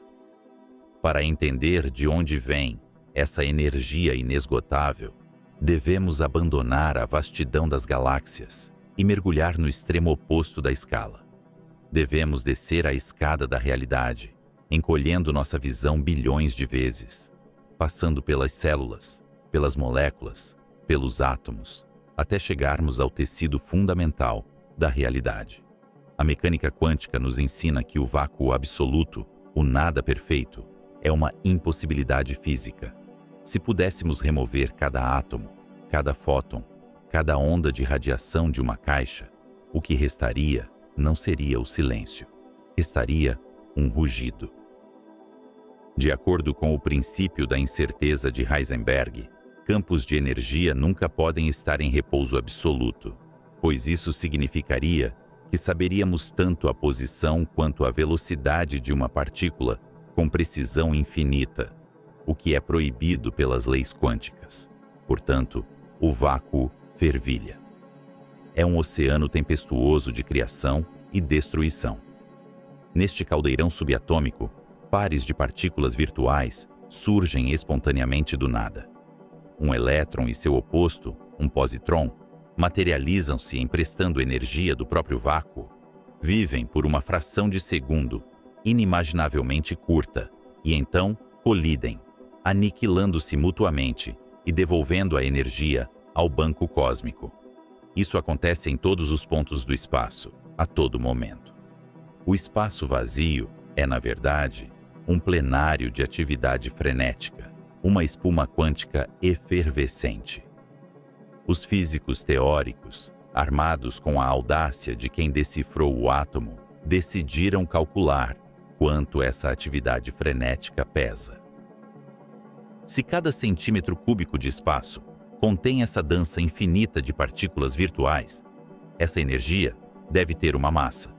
Para entender de onde vem essa energia inesgotável, devemos abandonar a vastidão das galáxias e mergulhar no extremo oposto da escala. Devemos descer a escada da realidade, encolhendo nossa visão bilhões de vezes, passando pelas células, pelas moléculas, pelos átomos, até chegarmos ao tecido fundamental da realidade. A mecânica quântica nos ensina que o vácuo absoluto, o nada perfeito, é uma impossibilidade física. Se pudéssemos remover cada átomo, cada fóton, cada onda de radiação de uma caixa, o que restaria não seria o silêncio, restaria um rugido. De acordo com o princípio da incerteza de Heisenberg, campos de energia nunca podem estar em repouso absoluto, pois isso significaria que saberíamos tanto a posição quanto a velocidade de uma partícula com precisão infinita, o que é proibido pelas leis quânticas. Portanto, o vácuo fervilha. É um oceano tempestuoso de criação e destruição. Neste caldeirão subatômico, pares de partículas virtuais surgem espontaneamente do nada. Um elétron e seu oposto, um positron, materializam-se emprestando energia do próprio vácuo. Vivem por uma fração de segundo, inimaginavelmente curta, e então colidem, aniquilando-se mutuamente e devolvendo a energia ao banco cósmico. Isso acontece em todos os pontos do espaço, a todo momento. O espaço vazio é, na verdade, um plenário de atividade frenética, uma espuma quântica efervescente. Os físicos teóricos, armados com a audácia de quem decifrou o átomo, decidiram calcular quanto essa atividade frenética pesa. Se cada centímetro cúbico de espaço contém essa dança infinita de partículas virtuais, essa energia deve ter uma massa,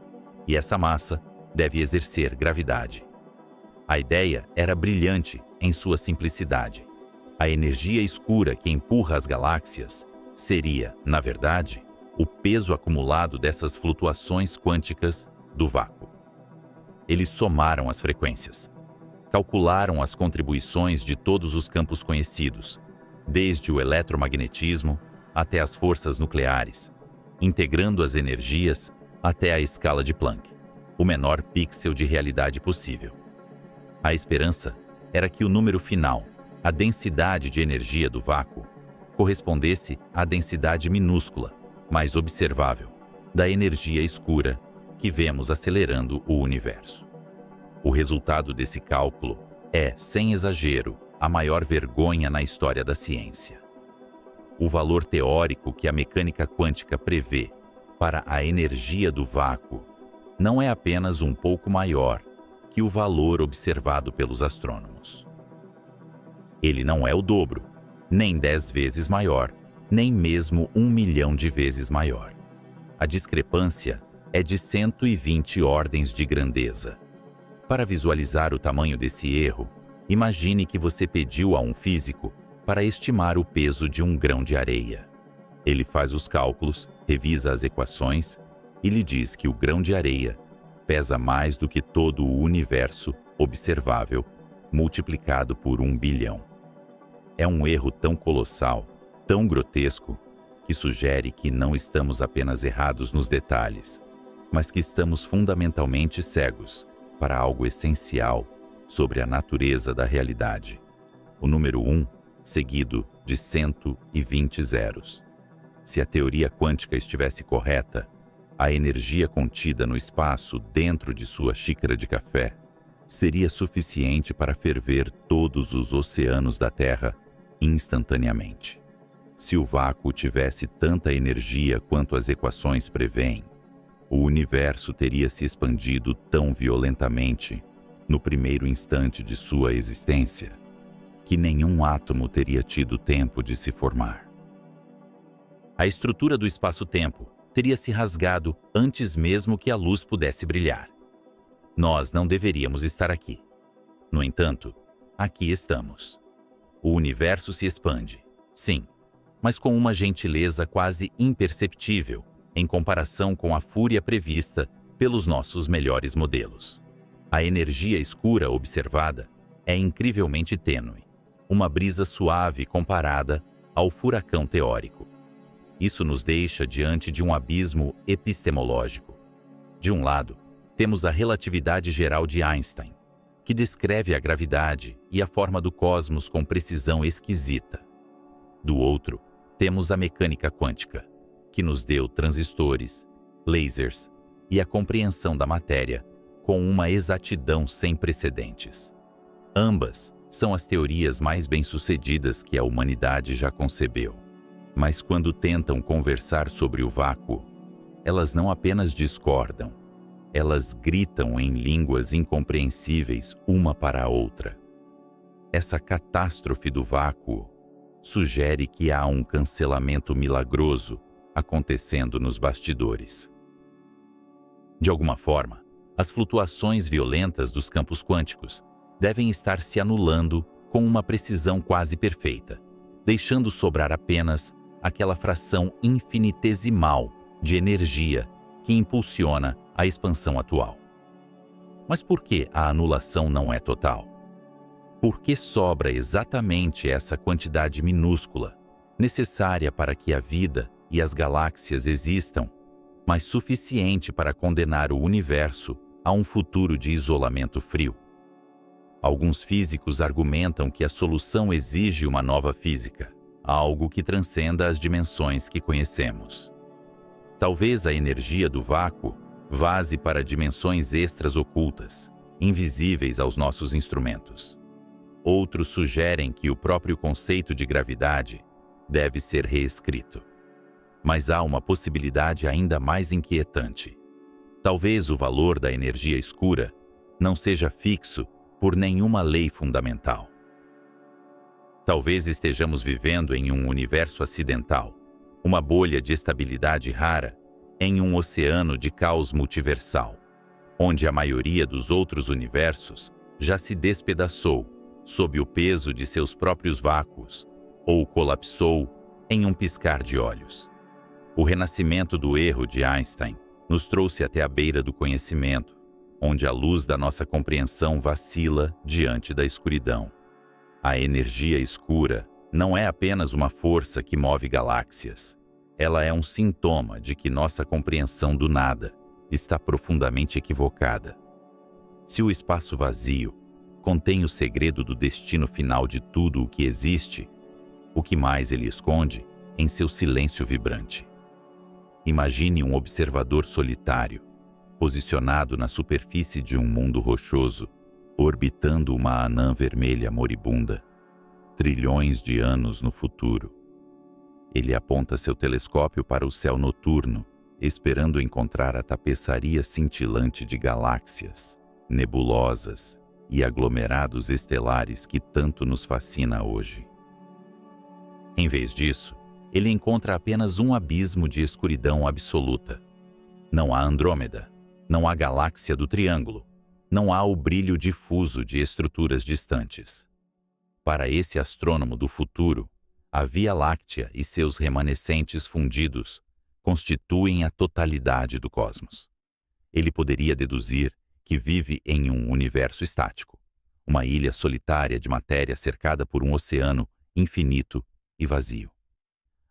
e essa massa deve exercer gravidade. A ideia era brilhante em sua simplicidade. A energia escura que empurra as galáxias seria, na verdade, o peso acumulado dessas flutuações quânticas do vácuo. Eles somaram as frequências, calcularam as contribuições de todos os campos conhecidos, desde o eletromagnetismo até as forças nucleares, integrando as energias até a escala de Planck, o menor pixel de realidade possível. A esperança era que o número final, a densidade de energia do vácuo, correspondesse à densidade minúscula, mas observável, da energia escura que vemos acelerando o universo. O resultado desse cálculo é, sem exagero, a maior vergonha na história da ciência. O valor teórico que a mecânica quântica prevê para a energia do vácuo não é apenas um pouco maior que o valor observado pelos astrônomos. Ele não é o dobro, nem 10 vezes maior, nem mesmo 1 milhão de vezes maior. A discrepância é de 120 ordens de grandeza. Para visualizar o tamanho desse erro, imagine que você pediu a um físico para estimar o peso de um grão de areia. Ele faz os cálculos, revisa as equações e lhe diz que o grão de areia pesa mais do que todo o universo observável, multiplicado por 1 bilhão. É um erro tão colossal, tão grotesco, que sugere que não estamos apenas errados nos detalhes, mas que estamos fundamentalmente cegos para algo essencial sobre a natureza da realidade. O número 1, seguido de 120 zeros. Se a teoria quântica estivesse correta, a energia contida no espaço dentro de sua xícara de café seria suficiente para ferver todos os oceanos da Terra instantaneamente. Se o vácuo tivesse tanta energia quanto as equações prevêem, o universo teria se expandido tão violentamente no primeiro instante de sua existência que nenhum átomo teria tido tempo de se formar. A estrutura do espaço-tempo teria se rasgado antes mesmo que a luz pudesse brilhar. Nós não deveríamos estar aqui. No entanto, aqui estamos. O universo se expande, sim, mas com uma gentileza quase imperceptível em comparação com a fúria prevista pelos nossos melhores modelos. A energia escura observada é incrivelmente tênue, uma brisa suave comparada ao furacão teórico. Isso nos deixa diante de um abismo epistemológico. De um lado, temos a relatividade geral de Einstein, que descreve a gravidade e a forma do cosmos com precisão esquisita. Do outro, temos a mecânica quântica, que nos deu transistores, lasers e a compreensão da matéria com uma exatidão sem precedentes. Ambas são as teorias mais bem-sucedidas que a humanidade já concebeu. Mas quando tentam conversar sobre o vácuo, elas não apenas discordam, elas gritam em línguas incompreensíveis uma para a outra. Essa catástrofe do vácuo sugere que há um cancelamento milagroso acontecendo nos bastidores. De alguma forma, as flutuações violentas dos campos quânticos devem estar se anulando com uma precisão quase perfeita, deixando sobrar apenas aquela fração infinitesimal de energia que impulsiona a expansão atual. Mas por que a anulação não é total? Por que sobra exatamente essa quantidade minúscula, necessária para que a vida e as galáxias existam, mas suficiente para condenar o universo a um futuro de isolamento frio? Alguns físicos argumentam que a solução exige uma nova física, algo que transcenda as dimensões que conhecemos. Talvez a energia do vácuo vaze para dimensões extras ocultas, invisíveis aos nossos instrumentos. Outros sugerem que o próprio conceito de gravidade deve ser reescrito. Mas há uma possibilidade ainda mais inquietante. Talvez o valor da energia escura não seja fixo por nenhuma lei fundamental. Talvez estejamos vivendo em um universo acidental, uma bolha de estabilidade rara em um oceano de caos multiversal, onde a maioria dos outros universos já se despedaçou sob o peso de seus próprios vácuos ou colapsou em um piscar de olhos. O renascimento do erro de Einstein nos trouxe até a beira do conhecimento, onde a luz da nossa compreensão vacila diante da escuridão. A energia escura não é apenas uma força que move galáxias. Ela é um sintoma de que nossa compreensão do nada está profundamente equivocada. Se o espaço vazio contém o segredo do destino final de tudo o que existe, o que mais ele esconde em seu silêncio vibrante? Imagine um observador solitário, posicionado na superfície de um mundo rochoso, orbitando uma anã vermelha moribunda, trilhões de anos no futuro. Ele aponta seu telescópio para o céu noturno, esperando encontrar a tapeçaria cintilante de galáxias, nebulosas e aglomerados estelares que tanto nos fascina hoje. Em vez disso, ele encontra apenas um abismo de escuridão absoluta. Não há Andrômeda, não há galáxia do Triângulo, não há o brilho difuso de estruturas distantes. Para esse astrônomo do futuro, a Via Láctea e seus remanescentes fundidos constituem a totalidade do cosmos. Ele poderia deduzir que vive em um universo estático, uma ilha solitária de matéria cercada por um oceano infinito e vazio.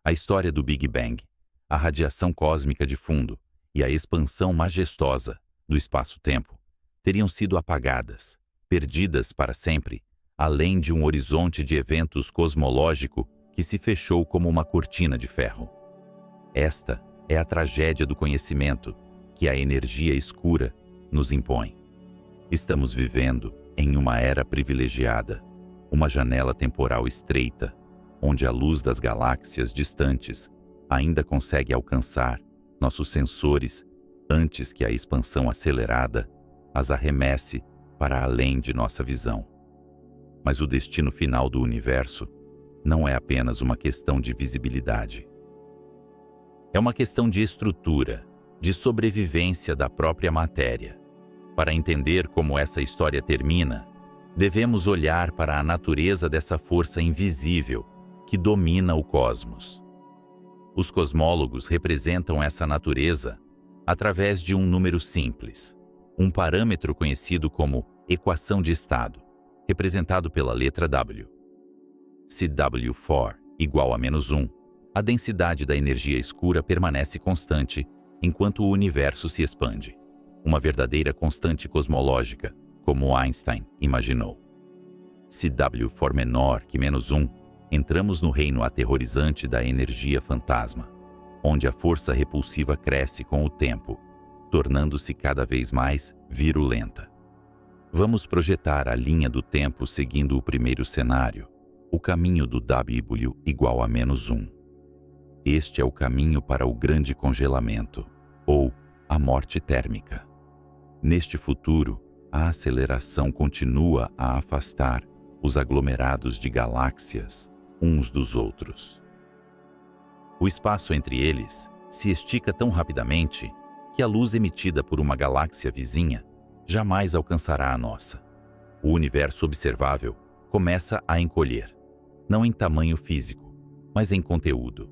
A história do Big Bang, a radiação cósmica de fundo e a expansão majestosa do espaço-tempo teriam sido apagadas, perdidas para sempre, além de um horizonte de eventos cosmológico que se fechou como uma cortina de ferro. Esta é a tragédia do conhecimento que a energia escura nos impõe. Estamos vivendo em uma era privilegiada, uma janela temporal estreita, onde a luz das galáxias distantes ainda consegue alcançar nossos sensores antes que a expansão acelerada as arremesse para além de nossa visão. Mas o destino final do universo não é apenas uma questão de visibilidade. É uma questão de estrutura, de sobrevivência da própria matéria. Para entender como essa história termina, devemos olhar para a natureza dessa força invisível que domina o cosmos. Os cosmólogos representam essa natureza através de um número simples, um parâmetro conhecido como equação de estado, representado pela letra W. Se W for igual a -1, a densidade da energia escura permanece constante enquanto o universo se expande, uma verdadeira constante cosmológica, como Einstein imaginou. Se W for menor que -1, entramos no reino aterrorizante da energia fantasma, onde a força repulsiva cresce com o tempo, tornando-se cada vez mais virulenta. Vamos projetar a linha do tempo seguindo o primeiro cenário, o caminho do W igual a -1. Este é o caminho para o grande congelamento, ou a morte térmica. Neste futuro, a aceleração continua a afastar os aglomerados de galáxias uns dos outros. O espaço entre eles se estica tão rapidamente que a luz emitida por uma galáxia vizinha jamais alcançará a nossa. O universo observável começa a encolher, não em tamanho físico, mas em conteúdo.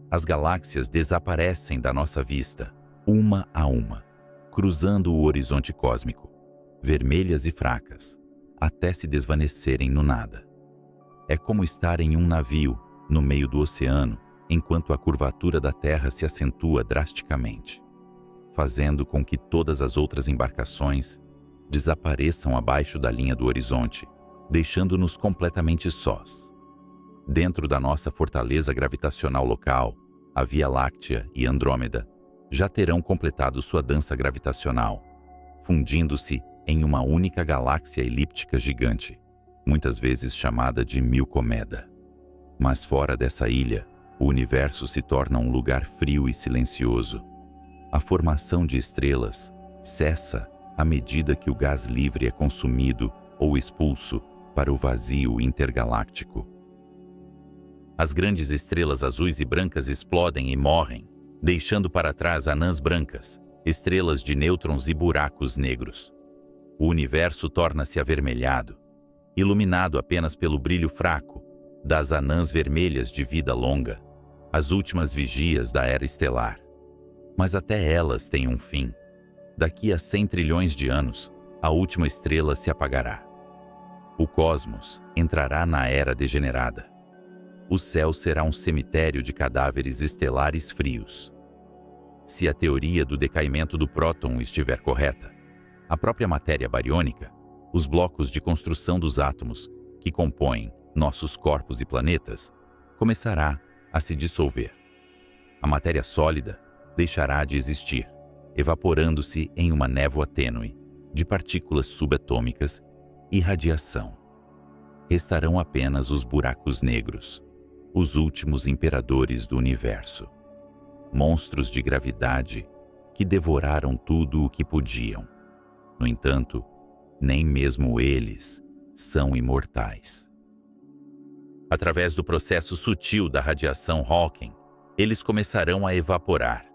As galáxias desaparecem da nossa vista, uma a uma, cruzando o horizonte cósmico, vermelhas e fracas, até se desvanecerem no nada. É como estar em um navio no meio do oceano, enquanto a curvatura da Terra se acentua drasticamente, fazendo com que todas as outras embarcações desapareçam abaixo da linha do horizonte, deixando-nos completamente sós. Dentro da nossa fortaleza gravitacional local, a Via Láctea e Andrômeda já terão completado sua dança gravitacional, fundindo-se em uma única galáxia elíptica gigante, muitas vezes chamada de Milcomeda. Mas fora dessa ilha, o universo se torna um lugar frio e silencioso. A formação de estrelas cessa à medida que o gás livre é consumido ou expulso para o vazio intergaláctico. As grandes estrelas azuis e brancas explodem e morrem, deixando para trás anãs brancas, estrelas de nêutrons e buracos negros. O universo torna-se avermelhado, iluminado apenas pelo brilho fraco das anãs vermelhas de vida longa, as últimas vigias da era estelar. Mas até elas têm um fim. Daqui a 100 trilhões de anos, a última estrela se apagará. O cosmos entrará na era degenerada. O céu será um cemitério de cadáveres estelares frios. Se a teoria do decaimento do próton estiver correta, a própria matéria bariônica, os blocos de construção dos átomos que compõem nossos corpos e planetas, começará a se dissolver. A matéria sólida deixará de existir, evaporando-se em uma névoa tênue de partículas subatômicas e radiação. Restarão apenas os buracos negros, os últimos imperadores do universo. Monstros de gravidade que devoraram tudo o que podiam. No entanto, nem mesmo eles são imortais. Através do processo sutil da radiação Hawking, eles começarão a evaporar,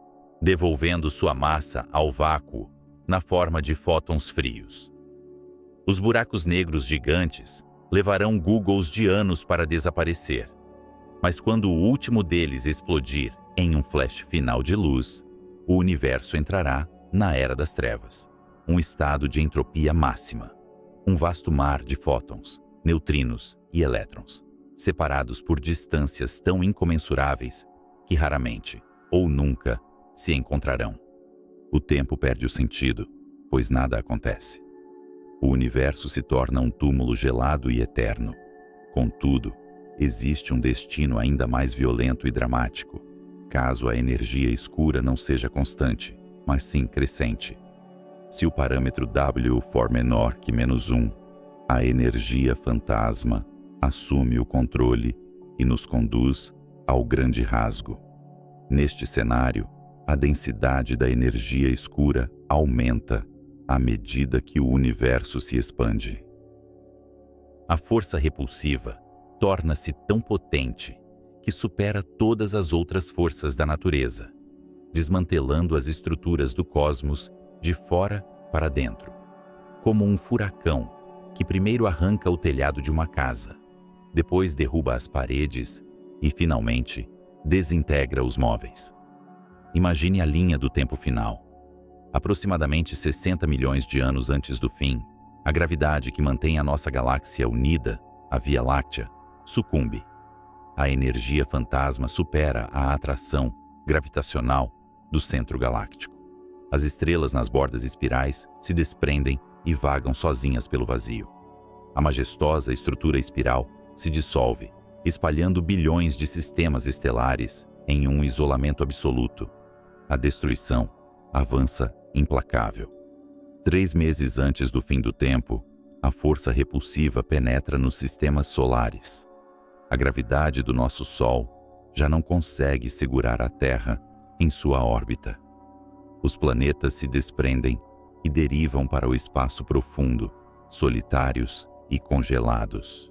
devolvendo sua massa ao vácuo na forma de fótons frios. Os buracos negros gigantes levarão Googles de anos para desaparecer, mas quando o último deles explodir em um flash final de luz, o universo entrará na Era das Trevas, um estado de entropia máxima, um vasto mar de fótons, neutrinos e elétrons, separados por distâncias tão incomensuráveis que raramente, ou nunca, se encontrarão. O tempo perde o sentido, pois nada acontece. O universo se torna um túmulo gelado e eterno. Contudo, existe um destino ainda mais violento e dramático, caso a energia escura não seja constante, mas sim crescente. Se o parâmetro W for menor que -1, a energia fantasma assume o controle e nos conduz ao grande rasgo. Neste cenário, a densidade da energia escura aumenta à medida que o universo se expande. A força repulsiva torna-se tão potente que supera todas as outras forças da natureza, desmantelando as estruturas do cosmos de fora para dentro, como um furacão que primeiro arranca o telhado de uma casa, depois derruba as paredes e, finalmente, desintegra os móveis. Imagine a linha do tempo final. Aproximadamente 60 milhões de anos antes do fim, a gravidade que mantém a nossa galáxia unida, a Via Láctea, sucumbe. A energia fantasma supera a atração gravitacional do centro galáctico. As estrelas nas bordas espirais se desprendem e vagam sozinhas pelo vazio. A majestosa estrutura espiral se dissolve, espalhando bilhões de sistemas estelares em um isolamento absoluto. A destruição avança implacável. 3 meses antes do fim do tempo, a força repulsiva penetra nos sistemas solares. A gravidade do nosso Sol já não consegue segurar a Terra em sua órbita. Os planetas se desprendem e derivam para o espaço profundo, solitários e congelados.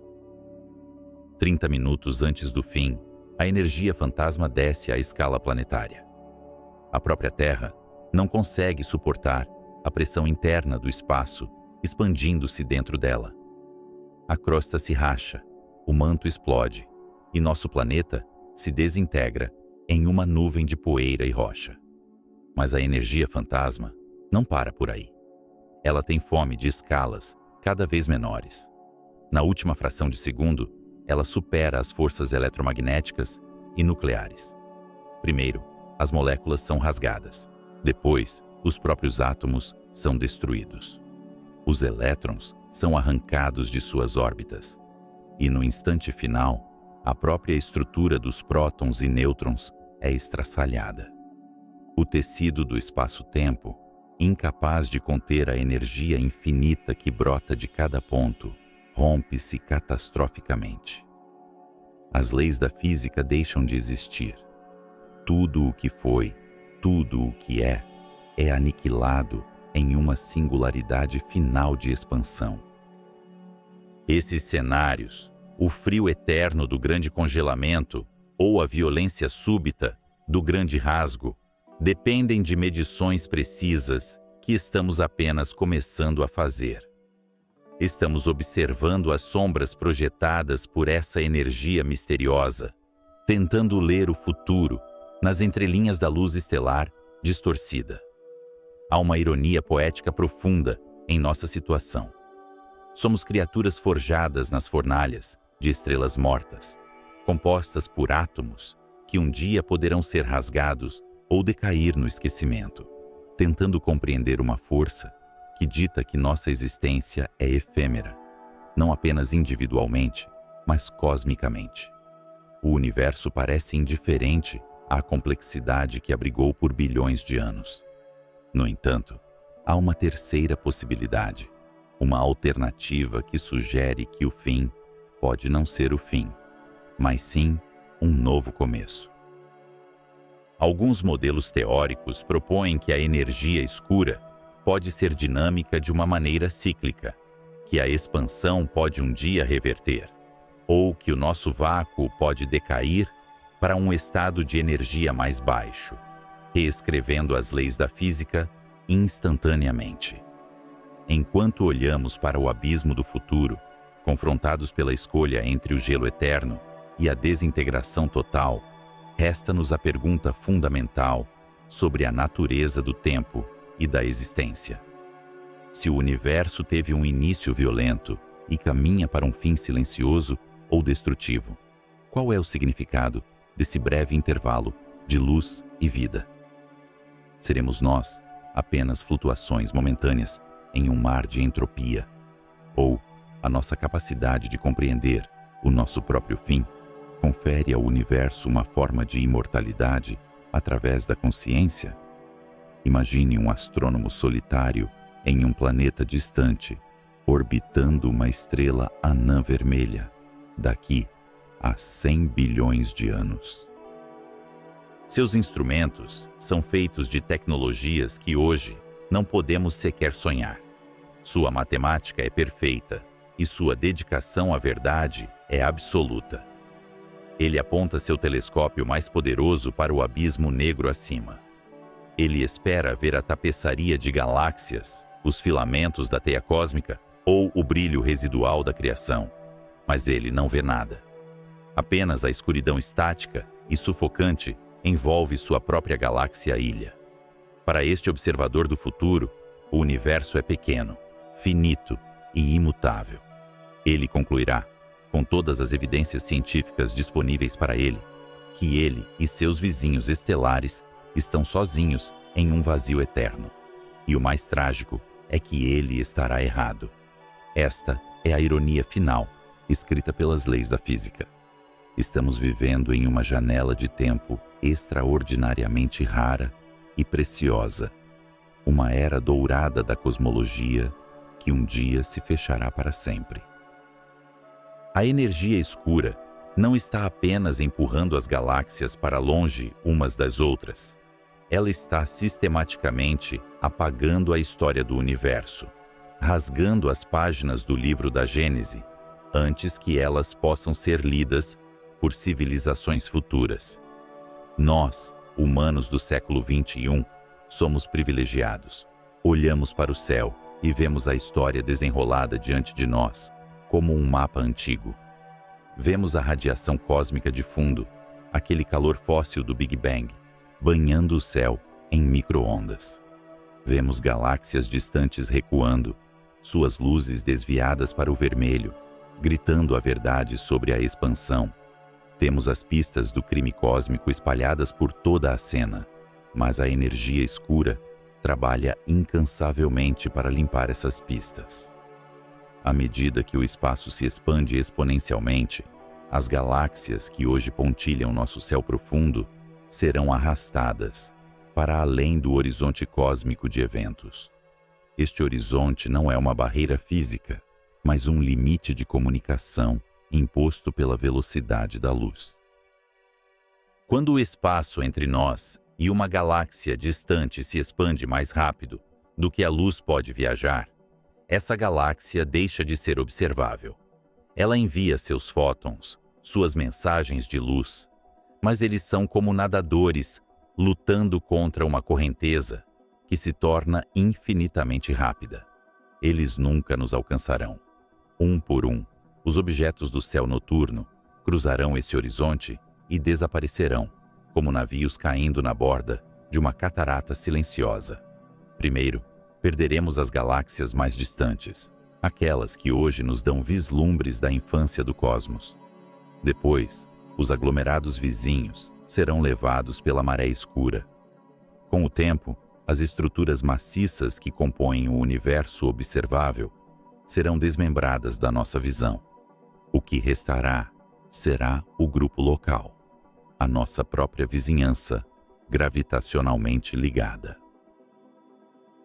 30 minutos antes do fim, a energia fantasma desce à escala planetária. A própria Terra não consegue suportar a pressão interna do espaço expandindo-se dentro dela. A crosta se racha, o manto explode e nosso planeta se desintegra em uma nuvem de poeira e rocha. Mas a energia fantasma não para por aí. Ela tem fome de escalas cada vez menores. Na última fração de segundo, ela supera as forças eletromagnéticas e nucleares. Primeiro, as moléculas são rasgadas. Depois, os próprios átomos são destruídos. Os elétrons são arrancados de suas órbitas. E no instante final, a própria estrutura dos prótons e nêutrons é estraçalhada. O tecido do espaço-tempo, incapaz de conter a energia infinita que brota de cada ponto, rompe-se catastroficamente. As leis da física deixam de existir. Tudo o que foi, tudo o que é aniquilado em uma singularidade final de expansão. Esses cenários, o frio eterno do grande congelamento ou a violência súbita do grande rasgo, dependem de medições precisas que estamos apenas começando a fazer. Estamos observando as sombras projetadas por essa energia misteriosa, tentando ler o futuro nas entrelinhas da luz estelar distorcida. Há uma ironia poética profunda em nossa situação. Somos criaturas forjadas nas fornalhas de estrelas mortas, compostas por átomos que um dia poderão ser rasgados ou decair no esquecimento, tentando compreender uma força que dita que nossa existência é efêmera, não apenas individualmente, mas cosmicamente. O universo parece indiferente à complexidade que abrigou por bilhões de anos. No entanto, há uma terceira possibilidade, uma alternativa que sugere que o fim pode não ser o fim, mas sim um novo começo. Alguns modelos teóricos propõem que a energia escura pode ser dinâmica de uma maneira cíclica, que a expansão pode um dia reverter, ou que o nosso vácuo pode decair para um estado de energia mais baixo, reescrevendo as leis da física instantaneamente. Enquanto olhamos para o abismo do futuro, confrontados pela escolha entre o gelo eterno e a desintegração total, resta-nos a pergunta fundamental sobre a natureza do tempo e da existência. Se o universo teve um início violento e caminha para um fim silencioso ou destrutivo, qual é o significado desse breve intervalo de luz e vida? Seremos nós apenas flutuações momentâneas em um mar de entropia? Ou a nossa capacidade de compreender o nosso próprio fim confere ao universo uma forma de imortalidade através da consciência? Imagine um astrônomo solitário em um planeta distante, orbitando uma estrela anã vermelha, daqui a 100 bilhões de anos. Seus instrumentos são feitos de tecnologias que hoje não podemos sequer sonhar. Sua matemática é perfeita e sua dedicação à verdade é absoluta. Ele aponta seu telescópio mais poderoso para o abismo negro acima. Ele espera ver a tapeçaria de galáxias, os filamentos da teia cósmica ou o brilho residual da criação, mas ele não vê nada. Apenas a escuridão estática e sufocante envolve sua própria galáxia-ilha. Para este observador do futuro, o universo é pequeno, finito e imutável. Ele concluirá, com todas as evidências científicas disponíveis para ele, que ele e seus vizinhos estelares estão sozinhos em um vazio eterno. E o mais trágico é que ele estará errado. Esta é a ironia final, escrita pelas leis da física. Estamos vivendo em uma janela de tempo extraordinariamente rara e preciosa, uma era dourada da cosmologia que um dia se fechará para sempre. A energia escura não está apenas empurrando as galáxias para longe umas das outras. Ela está sistematicamente apagando a história do universo, rasgando as páginas do livro da Gênese, antes que elas possam ser lidas por civilizações futuras. Nós, humanos do século XXI, somos privilegiados. Olhamos para o céu e vemos a história desenrolada diante de nós, como um mapa antigo. Vemos a radiação cósmica de fundo, aquele calor fóssil do Big Bang, banhando o céu em micro-ondas. Vemos galáxias distantes recuando, suas luzes desviadas para o vermelho, gritando a verdade sobre a expansão. Temos as pistas do crime cósmico espalhadas por toda a cena, mas a energia escura trabalha incansavelmente para limpar essas pistas. À medida que o espaço se expande exponencialmente, as galáxias que hoje pontilham nosso céu profundo serão arrastadas para além do horizonte cósmico de eventos. Este horizonte não é uma barreira física, mas um limite de comunicação imposto pela velocidade da luz. Quando o espaço entre nós e uma galáxia distante se expande mais rápido do que a luz pode viajar, essa galáxia deixa de ser observável. Ela envia seus fótons, suas mensagens de luz, mas eles são como nadadores lutando contra uma correnteza que se torna infinitamente rápida. Eles nunca nos alcançarão. Um por um, os objetos do céu noturno cruzarão esse horizonte e desaparecerão, como navios caindo na borda de uma catarata silenciosa. Primeiro, perderemos as galáxias mais distantes, aquelas que hoje nos dão vislumbres da infância do cosmos. Depois, os aglomerados vizinhos serão levados pela maré escura. Com o tempo, as estruturas maciças que compõem o universo observável serão desmembradas da nossa visão. O que restará será o grupo local, a nossa própria vizinhança, gravitacionalmente ligada.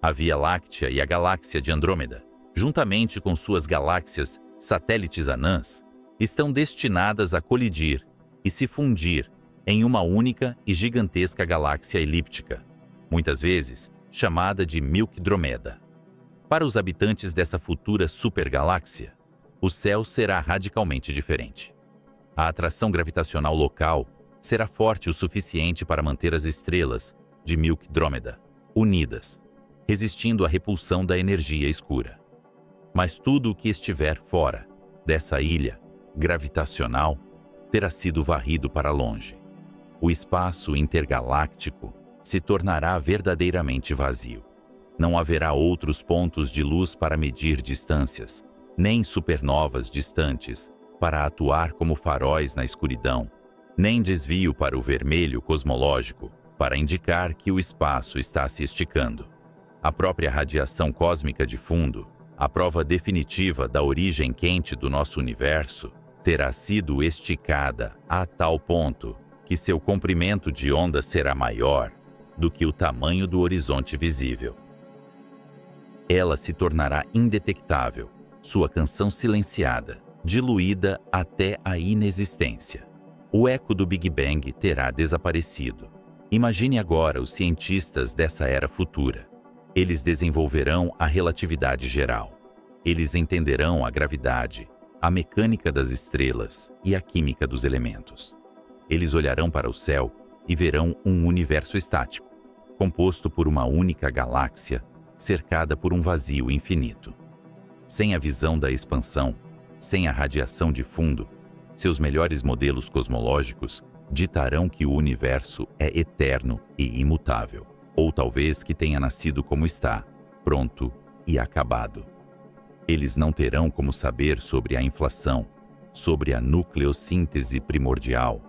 A Via Láctea e a galáxia de Andrômeda, juntamente com suas galáxias satélites anãs, estão destinadas a colidir e se fundir em uma única e gigantesca galáxia elíptica, muitas vezes chamada de Milkydromeda. Para os habitantes dessa futura supergaláxia, o céu será radicalmente diferente. A atração gravitacional local será forte o suficiente para manter as estrelas de Milkydromeda unidas, resistindo à repulsão da energia escura. Mas tudo o que estiver fora dessa ilha gravitacional terá sido varrido para longe. O espaço intergaláctico se tornará verdadeiramente vazio. Não haverá outros pontos de luz para medir distâncias, nem supernovas distantes para atuar como faróis na escuridão, nem desvio para o vermelho cosmológico para indicar que o espaço está se esticando. A própria radiação cósmica de fundo, a prova definitiva da origem quente do nosso universo, terá sido esticada a tal ponto que seu comprimento de onda será maior do que o tamanho do horizonte visível. Ela se tornará indetectável, sua canção silenciada, diluída até a inexistência. O eco do Big Bang terá desaparecido. Imagine agora os cientistas dessa era futura. Eles desenvolverão a relatividade geral. Eles entenderão a gravidade, a mecânica das estrelas e a química dos elementos. Eles olharão para o céu e verão um universo estático, composto por uma única galáxia, cercada por um vazio infinito. Sem a visão da expansão, sem a radiação de fundo, seus melhores modelos cosmológicos ditarão que o universo é eterno e imutável, ou talvez que tenha nascido como está, pronto e acabado. Eles não terão como saber sobre a inflação, sobre a nucleossíntese primordial,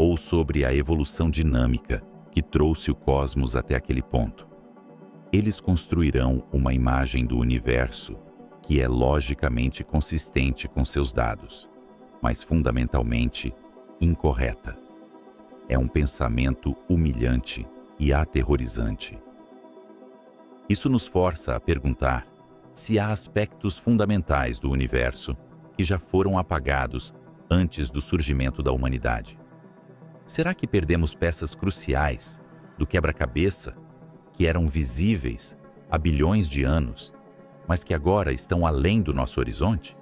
ou sobre a evolução dinâmica que trouxe o cosmos até aquele ponto. Eles construirão uma imagem do universo que é logicamente consistente com seus dados, mas fundamentalmente incorreta. É um pensamento humilhante e aterrorizante. Isso nos força a perguntar se há aspectos fundamentais do universo que já foram apagados antes do surgimento da humanidade. Será que perdemos peças cruciais do quebra-cabeça que eram visíveis há bilhões de anos, mas que agora estão além do nosso horizonte?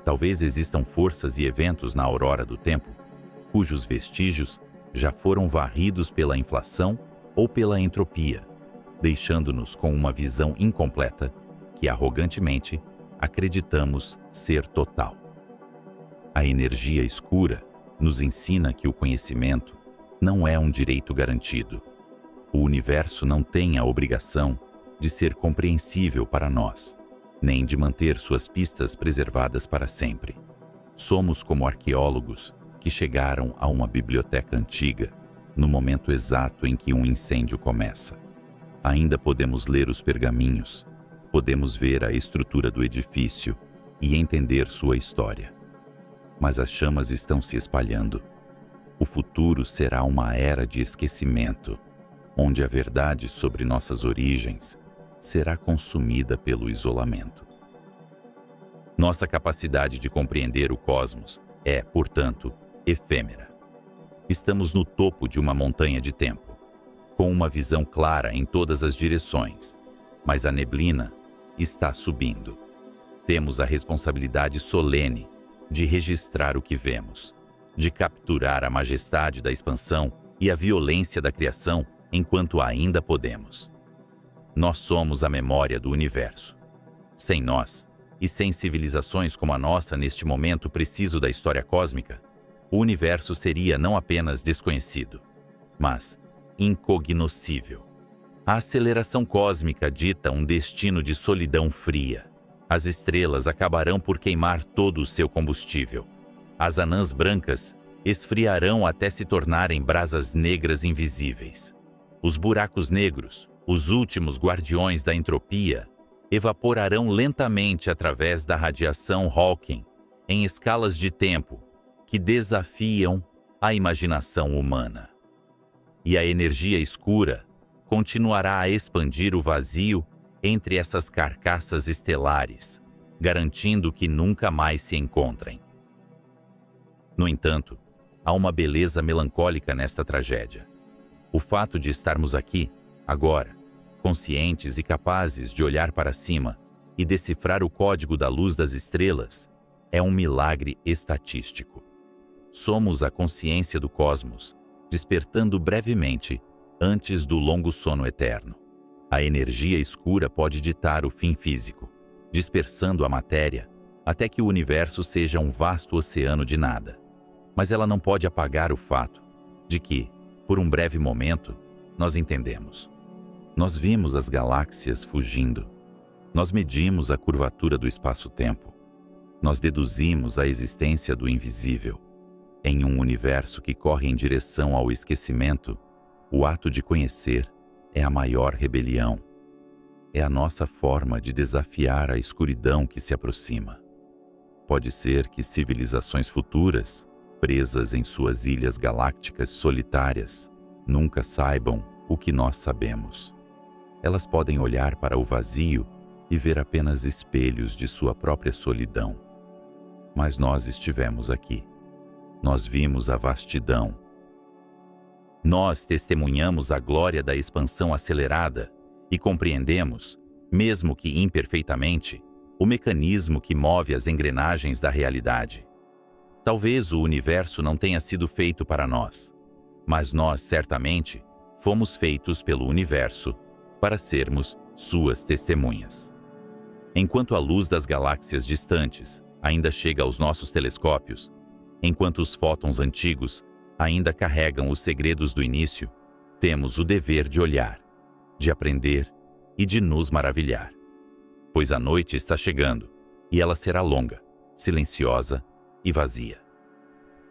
Talvez existam forças e eventos na aurora do tempo, cujos vestígios já foram varridos pela inflação ou pela entropia, deixando-nos com uma visão incompleta que arrogantemente acreditamos ser total. A energia escura nos ensina que o conhecimento não é um direito garantido. O universo não tem a obrigação de ser compreensível para nós, nem de manter suas pistas preservadas para sempre. Somos como arqueólogos que chegaram a uma biblioteca antiga no momento exato em que um incêndio começa. Ainda podemos ler os pergaminhos, podemos ver a estrutura do edifício e entender sua história. Mas as chamas estão se espalhando. O futuro será uma era de esquecimento, onde a verdade sobre nossas origens será consumida pelo isolamento. Nossa capacidade de compreender o cosmos é, portanto, efêmera. Estamos no topo de uma montanha de tempo, com uma visão clara em todas as direções, mas a neblina está subindo. Temos a responsabilidade solene de registrar o que vemos, de capturar a majestade da expansão e a violência da criação enquanto ainda podemos. Nós somos a memória do universo. Sem nós, e sem civilizações como a nossa neste momento preciso da história cósmica, o universo seria não apenas desconhecido, mas incognoscível. A aceleração cósmica dita um destino de solidão fria. As estrelas acabarão por queimar todo o seu combustível. As anãs brancas esfriarão até se tornarem brasas negras invisíveis. Os buracos negros, os últimos guardiões da entropia, evaporarão lentamente através da radiação Hawking, em escalas de tempo que desafiam a imaginação humana. E a energia escura continuará a expandir o vazio entre essas carcaças estelares, garantindo que nunca mais se encontrem. No entanto, há uma beleza melancólica nesta tragédia. O fato de estarmos aqui, agora, conscientes e capazes de olhar para cima e decifrar o código da luz das estrelas, é um milagre estatístico. Somos a consciência do cosmos, despertando brevemente antes do longo sono eterno. A energia escura pode ditar o fim físico, dispersando a matéria até que o universo seja um vasto oceano de nada. Mas ela não pode apagar o fato de que, por um breve momento, nós entendemos. Nós vimos as galáxias fugindo. Nós medimos a curvatura do espaço-tempo. Nós deduzimos a existência do invisível. Em um universo que corre em direção ao esquecimento, o ato de conhecer é a maior rebelião. É a nossa forma de desafiar a escuridão que se aproxima. Pode ser que civilizações futuras, presas em suas ilhas galácticas solitárias, nunca saibam o que nós sabemos. Elas podem olhar para o vazio e ver apenas espelhos de sua própria solidão. Mas nós estivemos aqui. Nós vimos a vastidão. Nós testemunhamos a glória da expansão acelerada e compreendemos, mesmo que imperfeitamente, o mecanismo que move as engrenagens da realidade. Talvez o universo não tenha sido feito para nós, mas nós, certamente, fomos feitos pelo universo para sermos suas testemunhas. Enquanto a luz das galáxias distantes ainda chega aos nossos telescópios, enquanto os fótons antigos ainda carregam os segredos do início, temos o dever de olhar, de aprender e de nos maravilhar. Pois a noite está chegando, e ela será longa, silenciosa e vazia.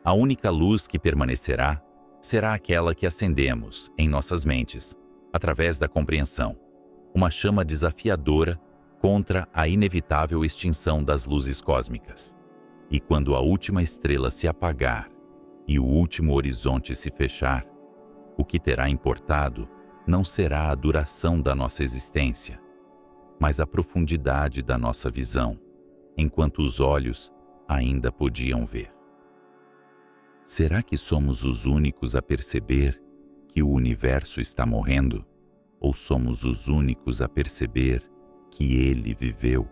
A única luz que permanecerá será aquela que acendemos em nossas mentes, através da compreensão, uma chama desafiadora contra a inevitável extinção das luzes cósmicas. E quando a última estrela se apagar e o último horizonte se fechar, o que terá importado não será a duração da nossa existência, mas a profundidade da nossa visão, enquanto os olhos ainda podiam ver. Será que somos os únicos a perceber que o universo está morrendo? Ou somos os únicos a perceber que ele viveu?